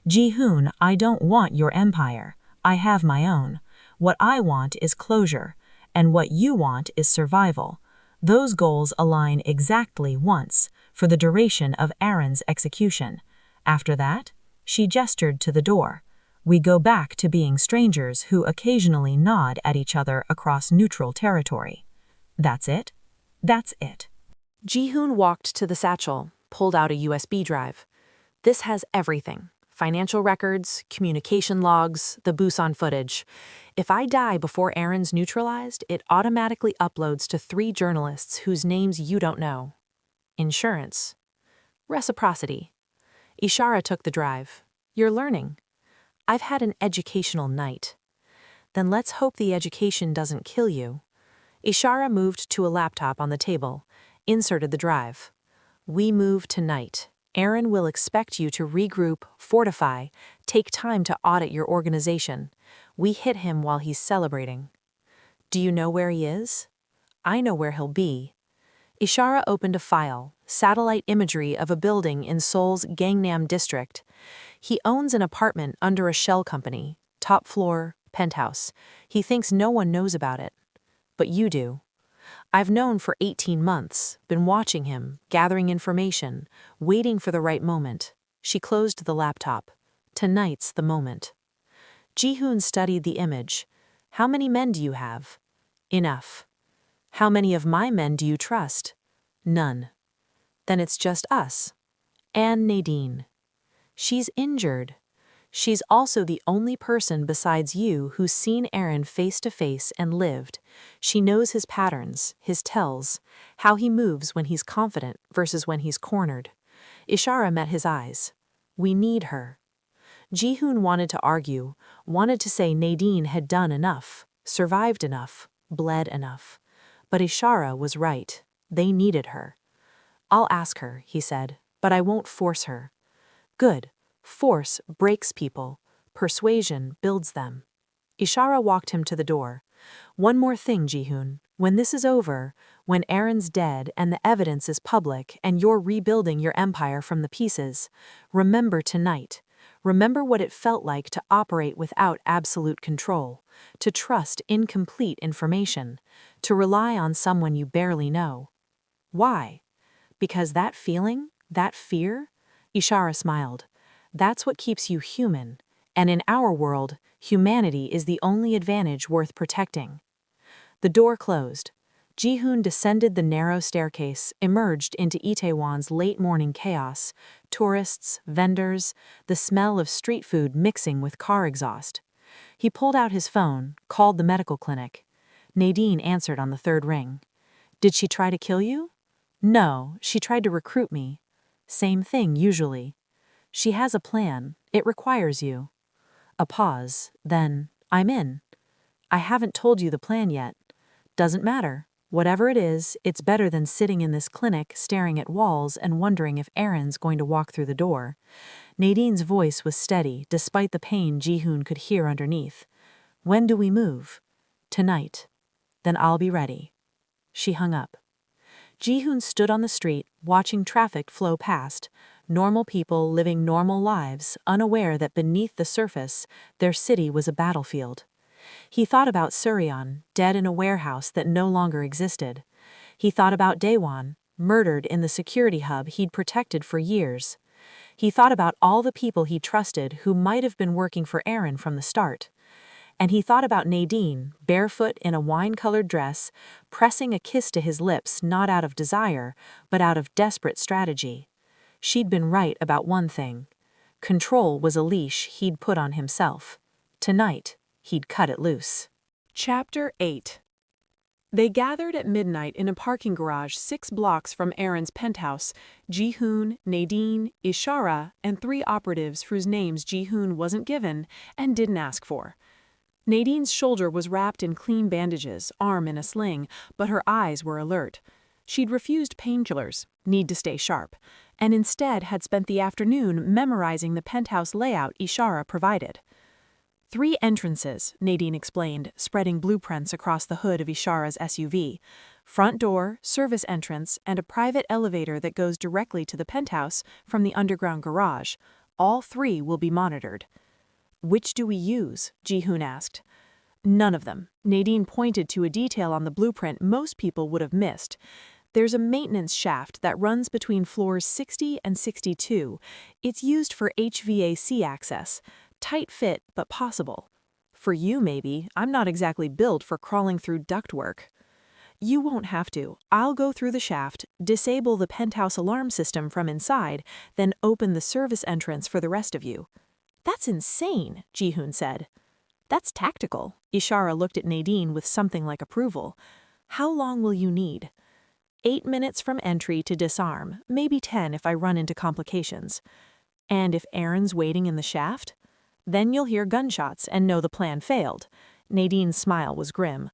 Ji-hoon, I don't want your empire. I have my own. What I want is closure, and what you want is survival. Those goals align exactly once, for the duration of Aaron's execution. After that, she gestured to the door. We go back to being strangers who occasionally nod at each other across neutral territory. That's it? That's it. Ji-hoon walked to the satchel, pulled out a USB drive. This has everything. Financial records, communication logs, the Busan footage. If I die before Aaron's neutralized, it automatically uploads to 3 journalists whose names you don't know. Insurance. Reciprocity. Ishara took the drive. You're learning. I've had an educational night. Then let's hope the education doesn't kill you. Ishara moved to a laptop on the table, inserted the drive. We move tonight. Aaron will expect you to regroup, fortify, take time to audit your organization. We hit him while he's celebrating. Do you know where he is? I know where he'll be. Ishara opened a file, satellite imagery of a building in Seoul's Gangnam district. He owns an apartment under a shell company, top floor, penthouse. He thinks no one knows about it. But you do. I've known for 18 months, been watching him, gathering information, waiting for the right moment. She closed the laptop. Tonight's the moment. Ji-hoon studied the image. How many men do you have? Enough. How many of my men do you trust? None. Then it's just us. And Nadine. She's injured. She's also the only person besides you who's seen Aaron face to face and lived. She knows his patterns, his tells, how he moves when he's confident versus when he's cornered. Ishara met his eyes. We need her. Ji-hoon wanted to argue, wanted to say Nadine had done enough, survived enough, bled enough. But Ishara was right. They needed her. I'll ask her, he said, but I won't force her. Good. Force breaks people. Persuasion builds them. Ishara walked him to the door. One more thing, Ji-hoon. When this is over, when Aaron's dead and the evidence is public and you're rebuilding your empire from the pieces, remember tonight. Remember what it felt like to operate without absolute control, to trust incomplete information, to rely on someone you barely know. Why? Because that feeling, that fear? Ishara smiled. That's what keeps you human, and in our world, humanity is the only advantage worth protecting. The door closed. Ji-hoon descended the narrow staircase, emerged into Itaewon's late-morning chaos, tourists, vendors, the smell of street food mixing with car exhaust. He pulled out his phone, called the medical clinic. Nadine answered on the 3rd ring. Did she try to kill you? No, she tried to recruit me. Same thing, usually. She has a plan. It requires you. A pause, then, I'm in. I haven't told you the plan yet. Doesn't matter. Whatever it is, it's better than sitting in this clinic staring at walls and wondering if Aaron's going to walk through the door. Nadine's voice was steady, despite the pain Ji-hoon could hear underneath. When do we move? Tonight. Then I'll be ready. She hung up. Ji-hoon stood on the street, watching traffic flow past, normal people living normal lives, unaware that beneath the surface, their city was a battlefield. He thought about Suryeon, dead in a warehouse that no longer existed. He thought about Daewon, murdered in the security hub he'd protected for years. He thought about all the people he trusted who might have been working for Aaron from the start. And he thought about Nadine, barefoot in a wine-colored dress, pressing a kiss to his lips not out of desire, but out of desperate strategy. She'd been right about one thing. Control was a leash he'd put on himself. Tonight, he'd cut it loose. Chapter 8. They gathered at midnight in a parking garage 6 blocks from Aaron's penthouse. Ji-hoon, Nadine, Ishara, and 3 operatives whose names Ji-hoon wasn't given and didn't ask for. Nadine's shoulder was wrapped in clean bandages, arm in a sling, but her eyes were alert. She'd refused painkillers, need to stay sharp, and instead had spent the afternoon memorizing the penthouse layout Ishara provided. 3 entrances, Nadine explained, spreading blueprints across the hood of Ishara's SUV. Front door, service entrance, and a private elevator that goes directly to the penthouse from the underground garage. All 3 will be monitored. Which do we use? Ji-hoon asked. None of them. Nadine pointed to a detail on the blueprint most people would have missed. There's a maintenance shaft that runs between floors 60 and 62. It's used for HVAC access. Tight fit, but possible. For you, maybe. I'm not exactly built for crawling through ductwork. You won't have to. I'll go through the shaft, disable the penthouse alarm system from inside, then open the service entrance for the rest of you. That's insane, Ji-hoon said. That's tactical. Ishara looked at Nadine with something like approval. How long will you need? 8 minutes from entry to disarm, maybe 10 if I run into complications. And if Aaron's waiting in the shaft? Then you'll hear gunshots and know the plan failed. Nadine's smile was grim.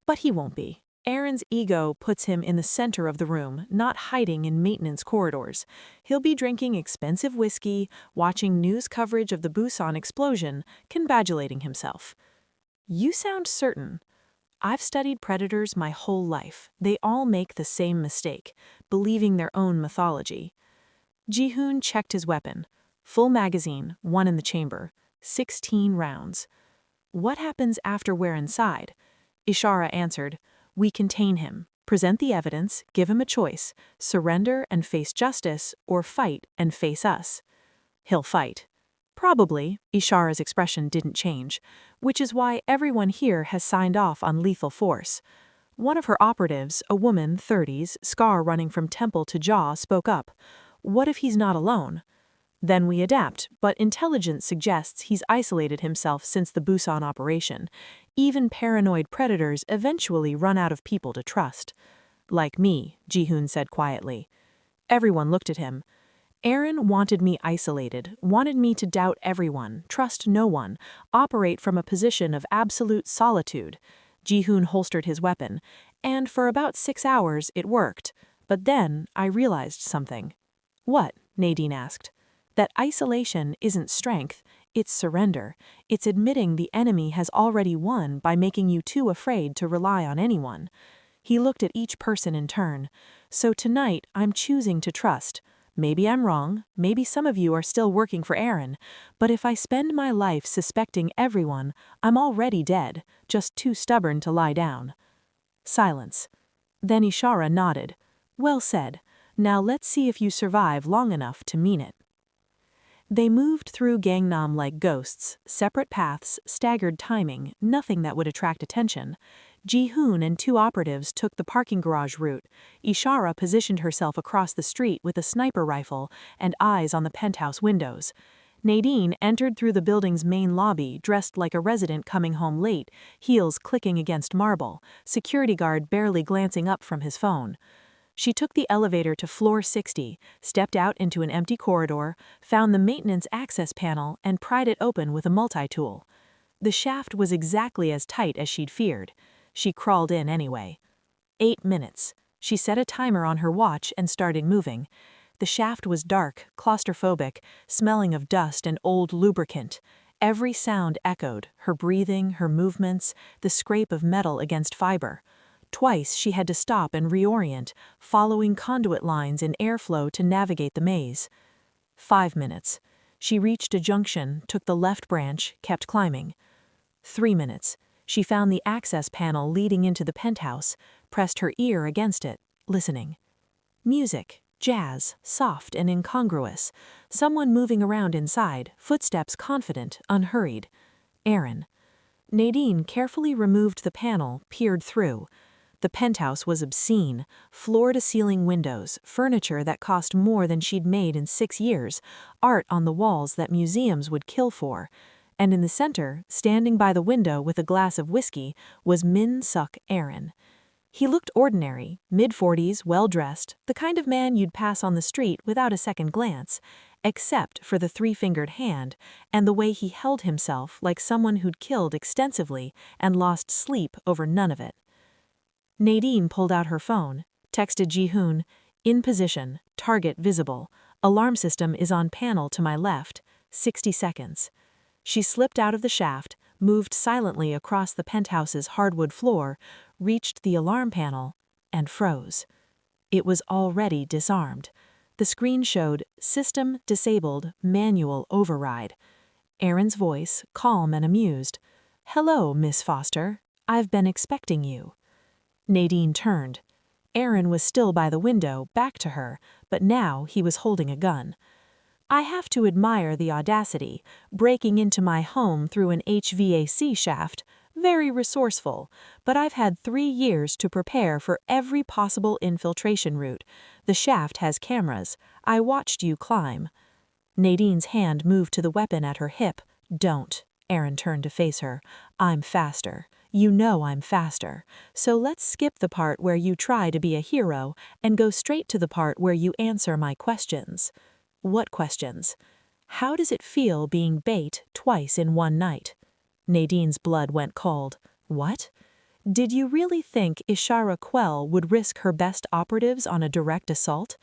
But he won't be. Aaron's ego puts him in the center of the room, not hiding in maintenance corridors. He'll be drinking expensive whiskey, watching news coverage of the Busan explosion, congratulating himself. You sound certain. I've studied predators my whole life. They all make the same mistake, believing their own mythology. Ji-hoon checked his weapon. Full magazine, 1 in the chamber. 16 rounds. What happens after we're inside? Ishara answered, We contain him, present the evidence, give him a choice, surrender and face justice, or fight and face us. He'll fight. Probably. Ishara's expression didn't change, which is why everyone here has signed off on lethal force. One of her operatives, a woman, 30s, scar running from temple to jaw, spoke up. What if he's not alone? Then we adapt, but intelligence suggests he's isolated himself since the Busan operation. Even paranoid predators eventually run out of people to trust. Like me, Ji-hoon said quietly. Everyone looked at him. Aaron wanted me isolated, wanted me to doubt everyone, trust no one, operate from a position of absolute solitude. Ji-hoon holstered his weapon, and for about 6 hours it worked. But then I realized something. What? Nadine asked. That isolation isn't strength, it's surrender. It's admitting the enemy has already won by making you too afraid to rely on anyone. He looked at each person in turn. So tonight I'm choosing to trust. Maybe I'm wrong, maybe some of you are still working for Aaron, but if I spend my life suspecting everyone, I'm already dead, just too stubborn to lie down. Silence. Then Ishara nodded. Well said. Now let's see if you survive long enough to mean it. They moved through Gangnam like ghosts, separate paths, staggered timing, nothing that would attract attention. Ji-hoon and 2 operatives took the parking garage route. Ishara positioned herself across the street with a sniper rifle and eyes on the penthouse windows. Nadine entered through the building's main lobby, dressed like a resident coming home late, heels clicking against marble, security guard barely glancing up from his phone. She took the elevator to floor 60, stepped out into an empty corridor, found the maintenance access panel, and pried it open with a multi-tool. The shaft was exactly as tight as she'd feared. She crawled in anyway. 8 minutes. She set a timer on her watch and started moving. The shaft was dark, claustrophobic, smelling of dust and old lubricant. Every sound echoed, her breathing, her movements, the scrape of metal against fiber. Twice she had to stop and reorient, following conduit lines in airflow to navigate the maze. 5 minutes. She reached a junction, took the left branch, kept climbing. 3 minutes. She found the access panel leading into the penthouse, pressed her ear against it, listening. Music, jazz, soft and incongruous. Someone moving around inside, footsteps confident, unhurried. Aaron. Nadine carefully removed the panel, peered through. The penthouse was obscene, floor-to-ceiling windows, furniture that cost more than she'd made in 6 years, art on the walls that museums would kill for. And in the center, standing by the window with a glass of whiskey, was Min Suk Aaron. He looked ordinary, mid-40s, well-dressed, the kind of man you'd pass on the street without a second glance, except for the 3-fingered hand and the way he held himself like someone who'd killed extensively and lost sleep over none of it. Nadine pulled out her phone, texted Ji-hoon, "In position, target visible, alarm system is on panel to my left, 60 seconds." She slipped out of the shaft, moved silently across the penthouse's hardwood floor, reached the alarm panel, and froze. It was already disarmed. The screen showed "System disabled, manual override." Aaron's voice, calm and amused. "Hello, Miss Foster. I've been expecting you." Nadine turned. Aaron was still by the window, back to her, but now he was holding a gun. "I have to admire the audacity, breaking into my home through an HVAC shaft. Very resourceful, but I've had 3 years to prepare for every possible infiltration route. The shaft has cameras. I watched you climb." Nadine's hand moved to the weapon at her hip. "Don't." Aaron turned to face her. "I'm faster. You know I'm faster. So let's skip the part where you try to be a hero and go straight to the part where you answer my questions." "What questions?" "How does it feel being bait twice in one night?" Nadine's blood went cold. "What?" "Did you really think Ishara Quell would risk her best operatives on a direct assault?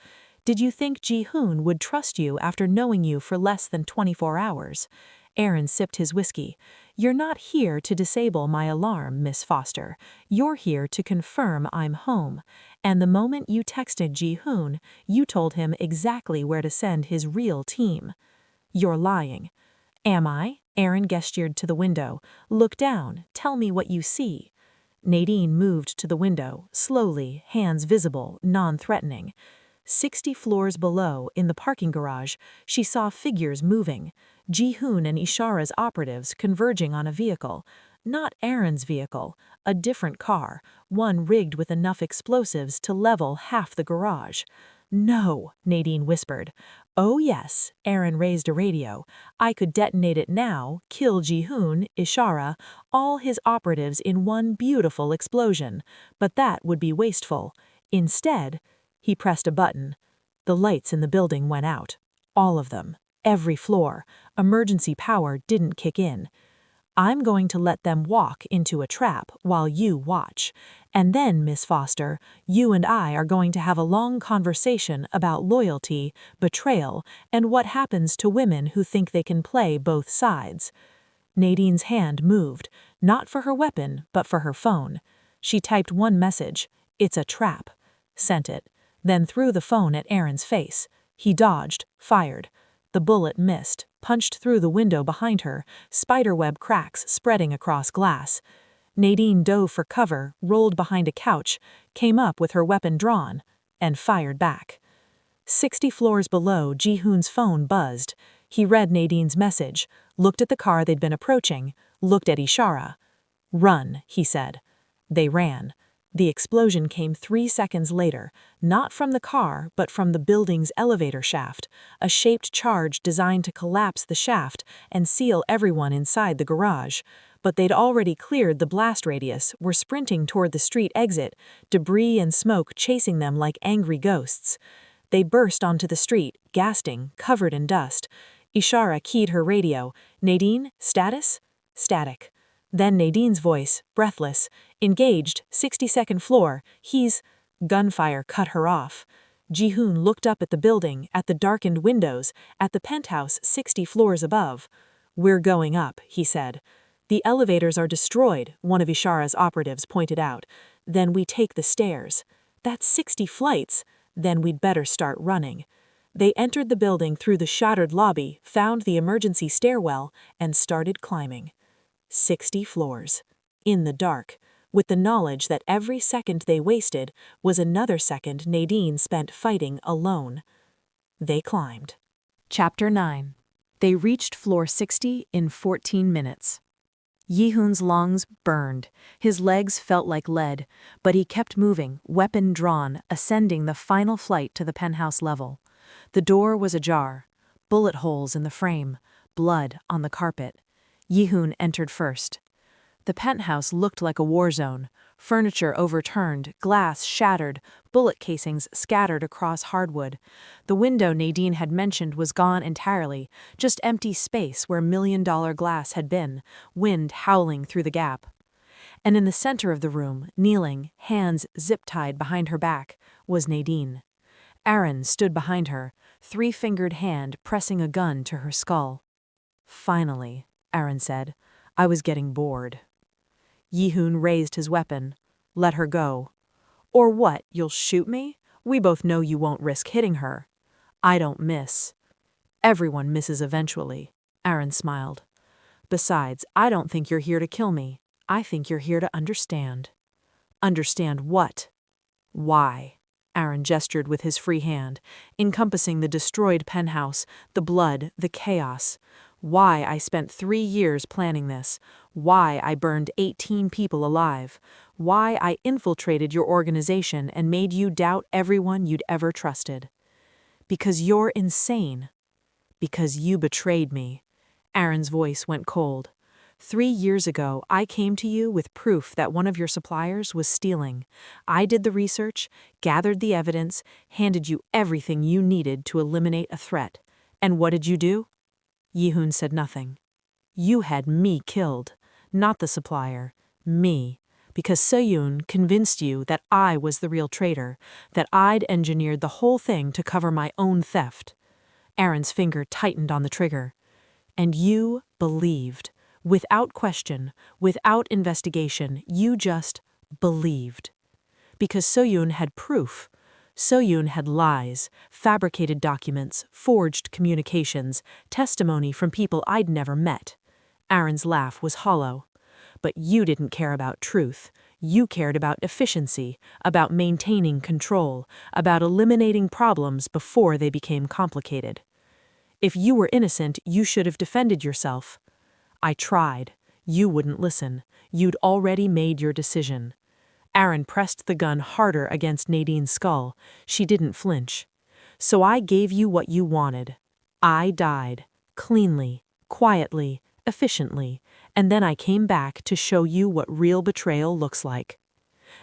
Did you think Ji-hoon would trust you after knowing you for less than 24 hours? Aaron sipped his whiskey. "You're not here to disable my alarm, Miss Foster. You're here to confirm I'm home. And the moment you texted Ji-hoon, you told him exactly where to send his real team." "You're lying." "Am I?" Aaron gestured to the window. "Look down. Tell me what you see." Nadine moved to the window, slowly, hands visible, non-threatening. 60 floors below, in the parking garage, she saw figures moving. Ji-hoon and Ishara's operatives converging on a vehicle. Not Aaron's vehicle, a different car, one rigged with enough explosives to level half the garage. "No," Nadine whispered. "Oh yes," Aaron raised a radio. "I could detonate it now, kill Ji-hoon, Ishara, all his operatives in one beautiful explosion. But that would be wasteful. Instead," he pressed a button. The lights in the building went out. All of them. Every floor. Emergency power didn't kick in. "I'm going to let them walk into a trap while you watch. And then, Miss Foster, you and I are going to have a long conversation about loyalty, betrayal, and what happens to women who think they can play both sides." Nadine's hand moved, not for her weapon, but for her phone. She typed one message. "It's a trap." Sent it. Then threw the phone at Aaron's face. He dodged, fired. The bullet missed, punched through the window behind her, spiderweb cracks spreading across glass. Nadine dove for cover, rolled behind a couch, came up with her weapon drawn, and fired back. 60 floors below, Ji-hoon's phone buzzed. He read Nadine's message, looked at the car they'd been approaching, looked at Ishara. "Run," he said. They ran. The explosion came 3 seconds later, not from the car, but from the building's elevator shaft, a shaped charge designed to collapse the shaft and seal everyone inside the garage. But they'd already cleared the blast radius, were sprinting toward the street exit, debris and smoke chasing them like angry ghosts. They burst onto the street, gasping, covered in dust. Ishara keyed her radio. "Nadine, status?" "Static." Then Nadine's voice, breathless. "Engaged, 62nd floor. He's—" Gunfire cut her off. Ji-hoon looked up at the building, at the darkened windows, at the penthouse 60 floors above. "We're going up," he said. "The elevators are destroyed," one of Ishara's operatives pointed out. "Then we take the stairs." "That's 60 flights." "Then we'd better start running." They entered the building through the shattered lobby, found the emergency stairwell, and started climbing. 60 floors. In the dark, with the knowledge that every second they wasted was another second Nadine spent fighting alone. They climbed. Chapter 9. They reached floor 60 in 14 minutes. Ji-hoon's lungs burned. His legs felt like lead, but he kept moving, weapon drawn, ascending the final flight to the penthouse level. The door was ajar. Bullet holes in the frame. Blood on the carpet. Ji-hoon entered first. The penthouse looked like a war zone. Furniture overturned, glass shattered, bullet casings scattered across hardwood. The window Nadine had mentioned was gone entirely, just empty space where million-dollar glass had been, wind howling through the gap. And in the center of the room, kneeling, hands zip-tied behind her back, was Nadine. Aaron stood behind her, 3-fingered hand pressing a gun to her skull. "Finally," Aaron said. I was getting bored. Yi-hoon raised his weapon. Let her go. Or what, you'll shoot me? We both know you won't risk hitting her. I don't miss. Everyone misses eventually, Aaron smiled. Besides, I don't think you're here to kill me. I think you're here to understand. Understand what? Why? Aaron gestured with his free hand, encompassing the destroyed penthouse, the blood, the chaos. Why I spent 3 years planning this. Why I burned 18 people alive. Why I infiltrated your organization and made you doubt everyone you'd ever trusted. Because you're insane. Because you betrayed me. Aaron's voice went cold. 3 years ago, I came to you with proof that one of your suppliers was stealing. I did the research, gathered the evidence, handed you everything you needed to eliminate a threat. And what did you do? Yi-hoon said nothing. You had me killed, not the supplier, me, because Seyoon convinced you that I was the real traitor, that I'd engineered the whole thing to cover my own theft. Aaron's finger tightened on the trigger. And you believed. Without question, without investigation, you just believed. Because Seyoon had proof. Seyoon had lies, fabricated documents, forged communications, testimony from people I'd never met. Aaron's laugh was hollow. But you didn't care about truth. You cared about efficiency, about maintaining control, about eliminating problems before they became complicated. If you were innocent, you should have defended yourself. I tried. You wouldn't listen. You'd already made your decision. Aaron pressed the gun harder against Nadine's skull. She didn't flinch. So I gave you what you wanted. I died. Cleanly, quietly, efficiently, and then I came back to show you what real betrayal looks like.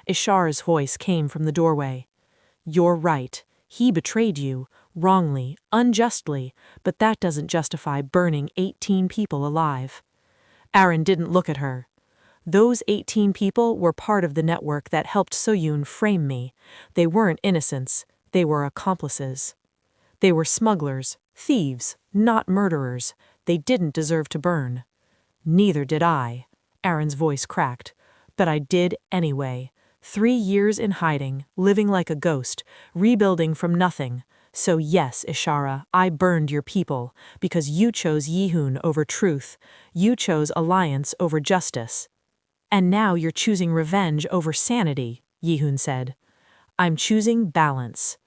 Ishar's voice came from the doorway. You're right. He betrayed you, wrongly, unjustly, but that doesn't justify burning 18 people alive. Aaron didn't look at her. Those 18 people were part of the network that helped Seyoon frame me. They weren't innocents. They were accomplices. They were smugglers, thieves, not murderers. They didn't deserve to burn. Neither did I. Aaron's voice cracked. But I did anyway. 3 years in hiding, living like a ghost, rebuilding from nothing. So yes, Ishara, I burned your people, because you chose Yi-hoon over truth. You chose alliance over justice. And now you're choosing revenge over sanity, Yi-hoon said. I'm choosing balance.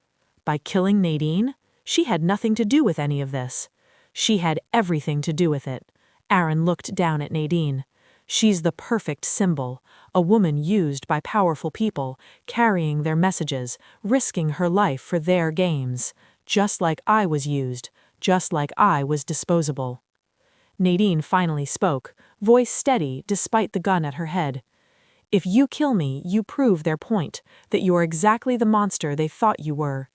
By killing Nadine, she had nothing to do with any of this. She had everything to do with it. Aaron looked down at Nadine. She's the perfect symbol, a woman used by powerful people, carrying their messages, risking her life for their games, just like I was used, just like I was disposable. Nadine finally spoke, voice steady despite the gun at her head. If you kill me, you prove their point, that you're exactly the monster they thought you were.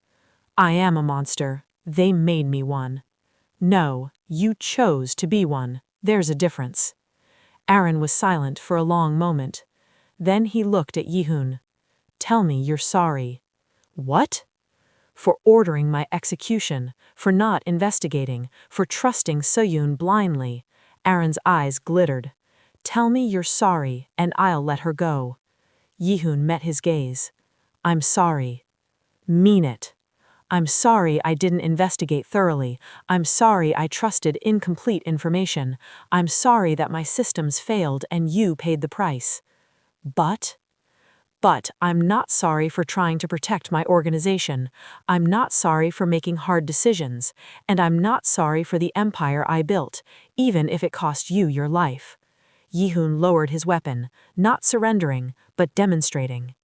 I am a monster. They made me one. No, you chose to be one. There's a difference. Aaron was silent for a long moment. Then he looked at Yi-hoon. Tell me you're sorry. What? For ordering my execution, for not investigating, for trusting Seyoon blindly. Aaron's eyes glittered. Tell me you're sorry, and I'll let her go. Yi-hoon met his gaze. I'm sorry. Mean it. I'm sorry I didn't investigate thoroughly. I'm sorry I trusted incomplete information. I'm sorry that my systems failed and you paid the price. But I'm not sorry for trying to protect my organization. I'm not sorry for making hard decisions. And I'm not sorry for the empire I built, even if it cost you your life. Yi-hoon lowered his weapon, not surrendering, but demonstrating.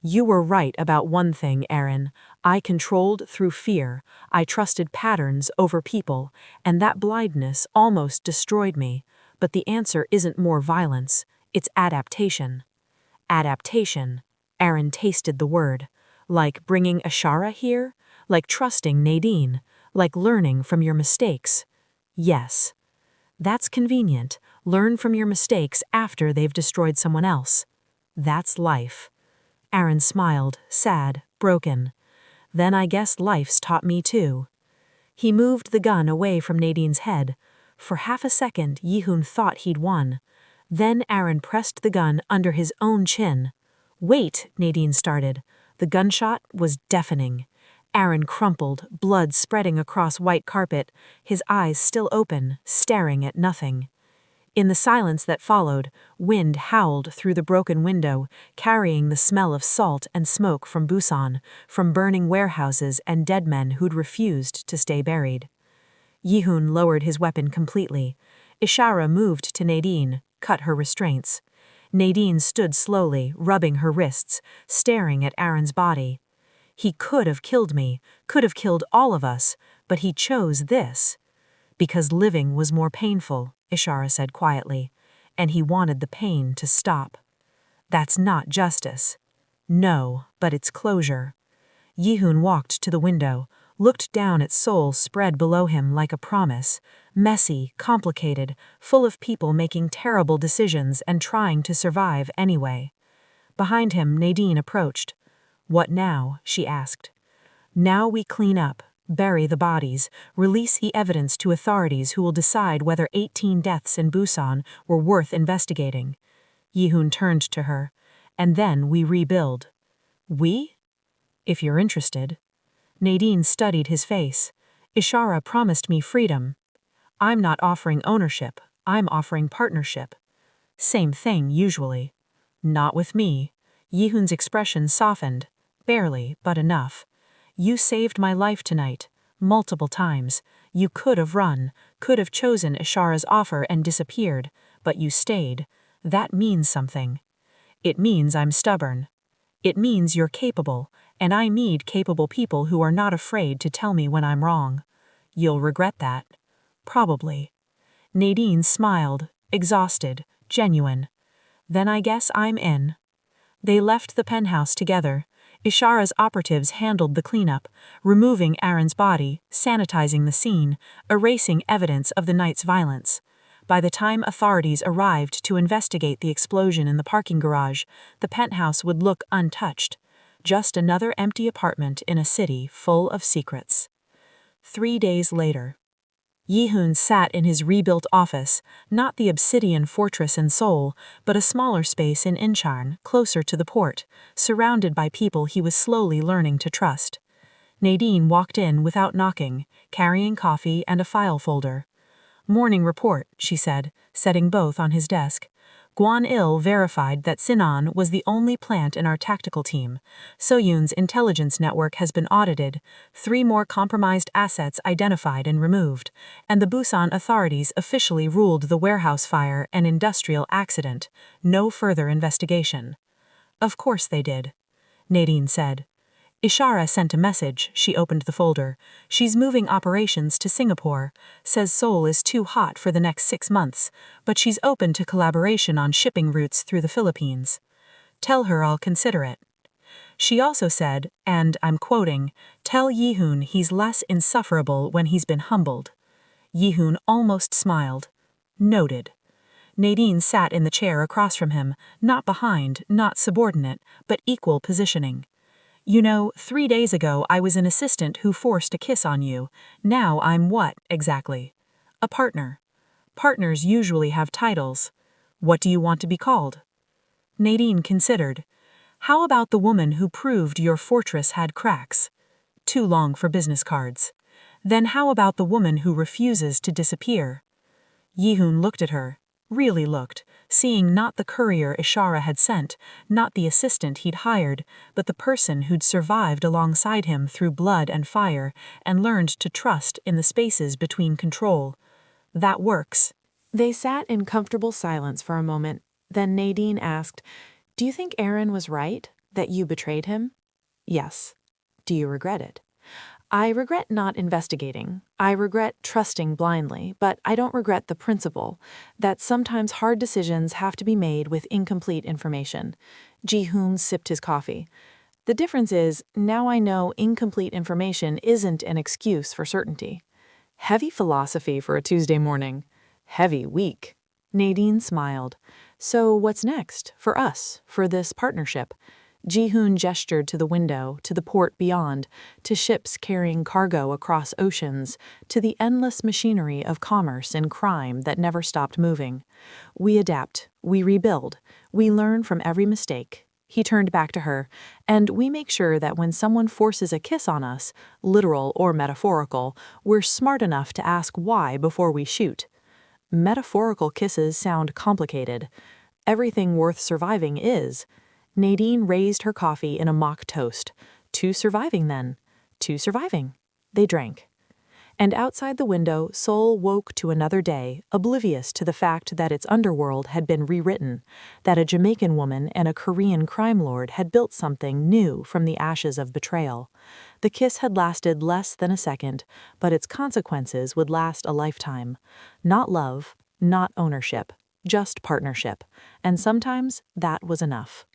You were right about one thing, Aaron. I controlled through fear. I trusted patterns over people, and that blindness almost destroyed me. But the answer isn't more violence. It's adaptation. Adaptation. Aaron tasted the word. Like bringing Ishara here? Like trusting Nadine? Like learning from your mistakes? Yes. That's convenient. Learn from your mistakes after they've destroyed someone else. That's life. Aaron smiled, sad, broken. Then I guess life's taught me too. He moved the gun away from Nadine's head. For half a second, Yi-hoon thought he'd won. Then Aaron pressed the gun under his own chin. "Wait," Nadine started. The gunshot was deafening. Aaron crumpled, blood spreading across white carpet, his eyes still open, staring at nothing. In the silence that followed, wind howled through the broken window, carrying the smell of salt and smoke from Busan, from burning warehouses and dead men who'd refused to stay buried. Yihoon lowered his weapon completely. Ishara moved to Nadine, cut her restraints. Nadine stood slowly, rubbing her wrists, staring at Aaron's body. He could have killed me, could have killed all of us, but he chose this. Because living was more painful, Ishara said quietly, and he wanted the pain to stop. That's not justice. No, but it's closure. Yihoon walked to the window, looked down at Seoul spread below him like a promise, messy, complicated, full of people making terrible decisions and trying to survive anyway. Behind him, Nadine approached. "What now?" she asked. "Now we clean up, bury the bodies, release the evidence to authorities who will decide whether 18 deaths in Busan were worth investigating." Yihoon turned to her. "And then we rebuild." "We?" "If you're interested." Nadine studied his face. "Ishara promised me freedom. I'm not offering ownership, I'm offering partnership." "Same thing, usually." "Not with me." Yihoon's expression softened. "Barely, but enough. You saved my life tonight, multiple times. You could have run, could have chosen Ishara's offer and disappeared, but you stayed. That means something. It means I'm stubborn. It means you're capable, and I need capable people who are not afraid to tell me when I'm wrong. You'll regret that." "Probably." Nadine smiled, exhausted, genuine. "Then I guess I'm in." They left the penthouse together. Ishara's operatives handled the cleanup, removing Aaron's body, sanitizing the scene, erasing evidence of the night's violence. By the time authorities arrived to investigate the explosion in the parking garage, the penthouse would look untouched. Just another empty apartment in a city full of secrets. 3 days later. Yihoon sat in his rebuilt office, not the obsidian fortress in Seoul, but a smaller space in Incheon, closer to the port, surrounded by people he was slowly learning to trust. Nadine walked in without knocking, carrying coffee and a file folder. "Morning report," she said, setting both on his desk. "Guan-il verified that Sinan was the only plant in our tactical team. Soyun's intelligence network has been audited, 3 more compromised assets identified and removed, and the Busan authorities officially ruled the warehouse fire an industrial accident. No further investigation." "Of course they did," Nadine said. Ishara sent a message. She opened the folder. "She's moving operations to Singapore. Says Seoul is too hot for the next 6 months, but she's open to collaboration on shipping routes through the Philippines. Tell her I'll consider it." She also said, and I'm quoting, "Tell Yihoon he's less insufferable when he's been humbled." Yihoon almost smiled. "Noted." Nadine sat in the chair across from him, not behind, not subordinate, but equal positioning. "You know, 3 days ago I was an assistant who forced a kiss on you. Now I'm what, exactly?" "A partner." "Partners usually have titles. What do you want to be called?" Nadine considered. "How about the woman who proved your fortress had cracks?" "Too long for business cards." "Then how about the woman who refuses to disappear?" Yihoon looked at her. Really looked, seeing not the courier Ishara had sent, not the assistant he'd hired, but the person who'd survived alongside him through blood and fire and learned to trust in the spaces between control. "That works." They sat in comfortable silence for a moment. Then Nadine asked, "Do you think Aaron was right, that you betrayed him?" "Yes." "Do you regret it?" "I regret not investigating. I regret trusting blindly, but I don't regret the principle that sometimes hard decisions have to be made with incomplete information." Ji-hoon sipped his coffee. "The difference is, now I know incomplete information isn't an excuse for certainty." Heavy philosophy for a Tuesday morning. Heavy week. Nadine smiled. "So what's next, for us, for this partnership?" Ji-hoon gestured to the window, to the port beyond, to ships carrying cargo across oceans, to the endless machinery of commerce and crime that never stopped moving. We adapt, we rebuild, we learn from every mistake. He turned back to her, and we make sure that when someone forces a kiss on us, literal or metaphorical, we're smart enough to ask why before we shoot. Metaphorical kisses sound complicated. Everything worth surviving is. Nadine raised her coffee in a mock toast. To surviving, then. To surviving. They drank. And outside the window, Seoul woke to another day, oblivious to the fact that its underworld had been rewritten, that a Jamaican woman and a Korean crime lord had built something new from the ashes of betrayal. The kiss had lasted less than a second, but its consequences would last a lifetime. Not love, not ownership, just partnership. And sometimes that was enough.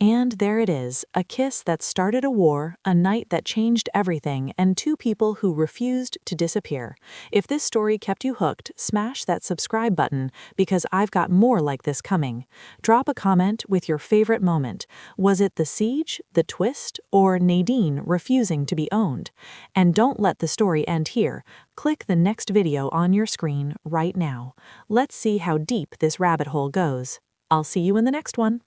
And there it is, a kiss that started a war, a night that changed everything, and two people who refused to disappear. If this story kept you hooked, smash that subscribe button, because I've got more like this coming. Drop a comment with your favorite moment. Was it the siege, the twist, or Nadine refusing to be owned? And don't let the story end here. Click the next video on your screen right now. Let's see how deep this rabbit hole goes. I'll see you in the next one.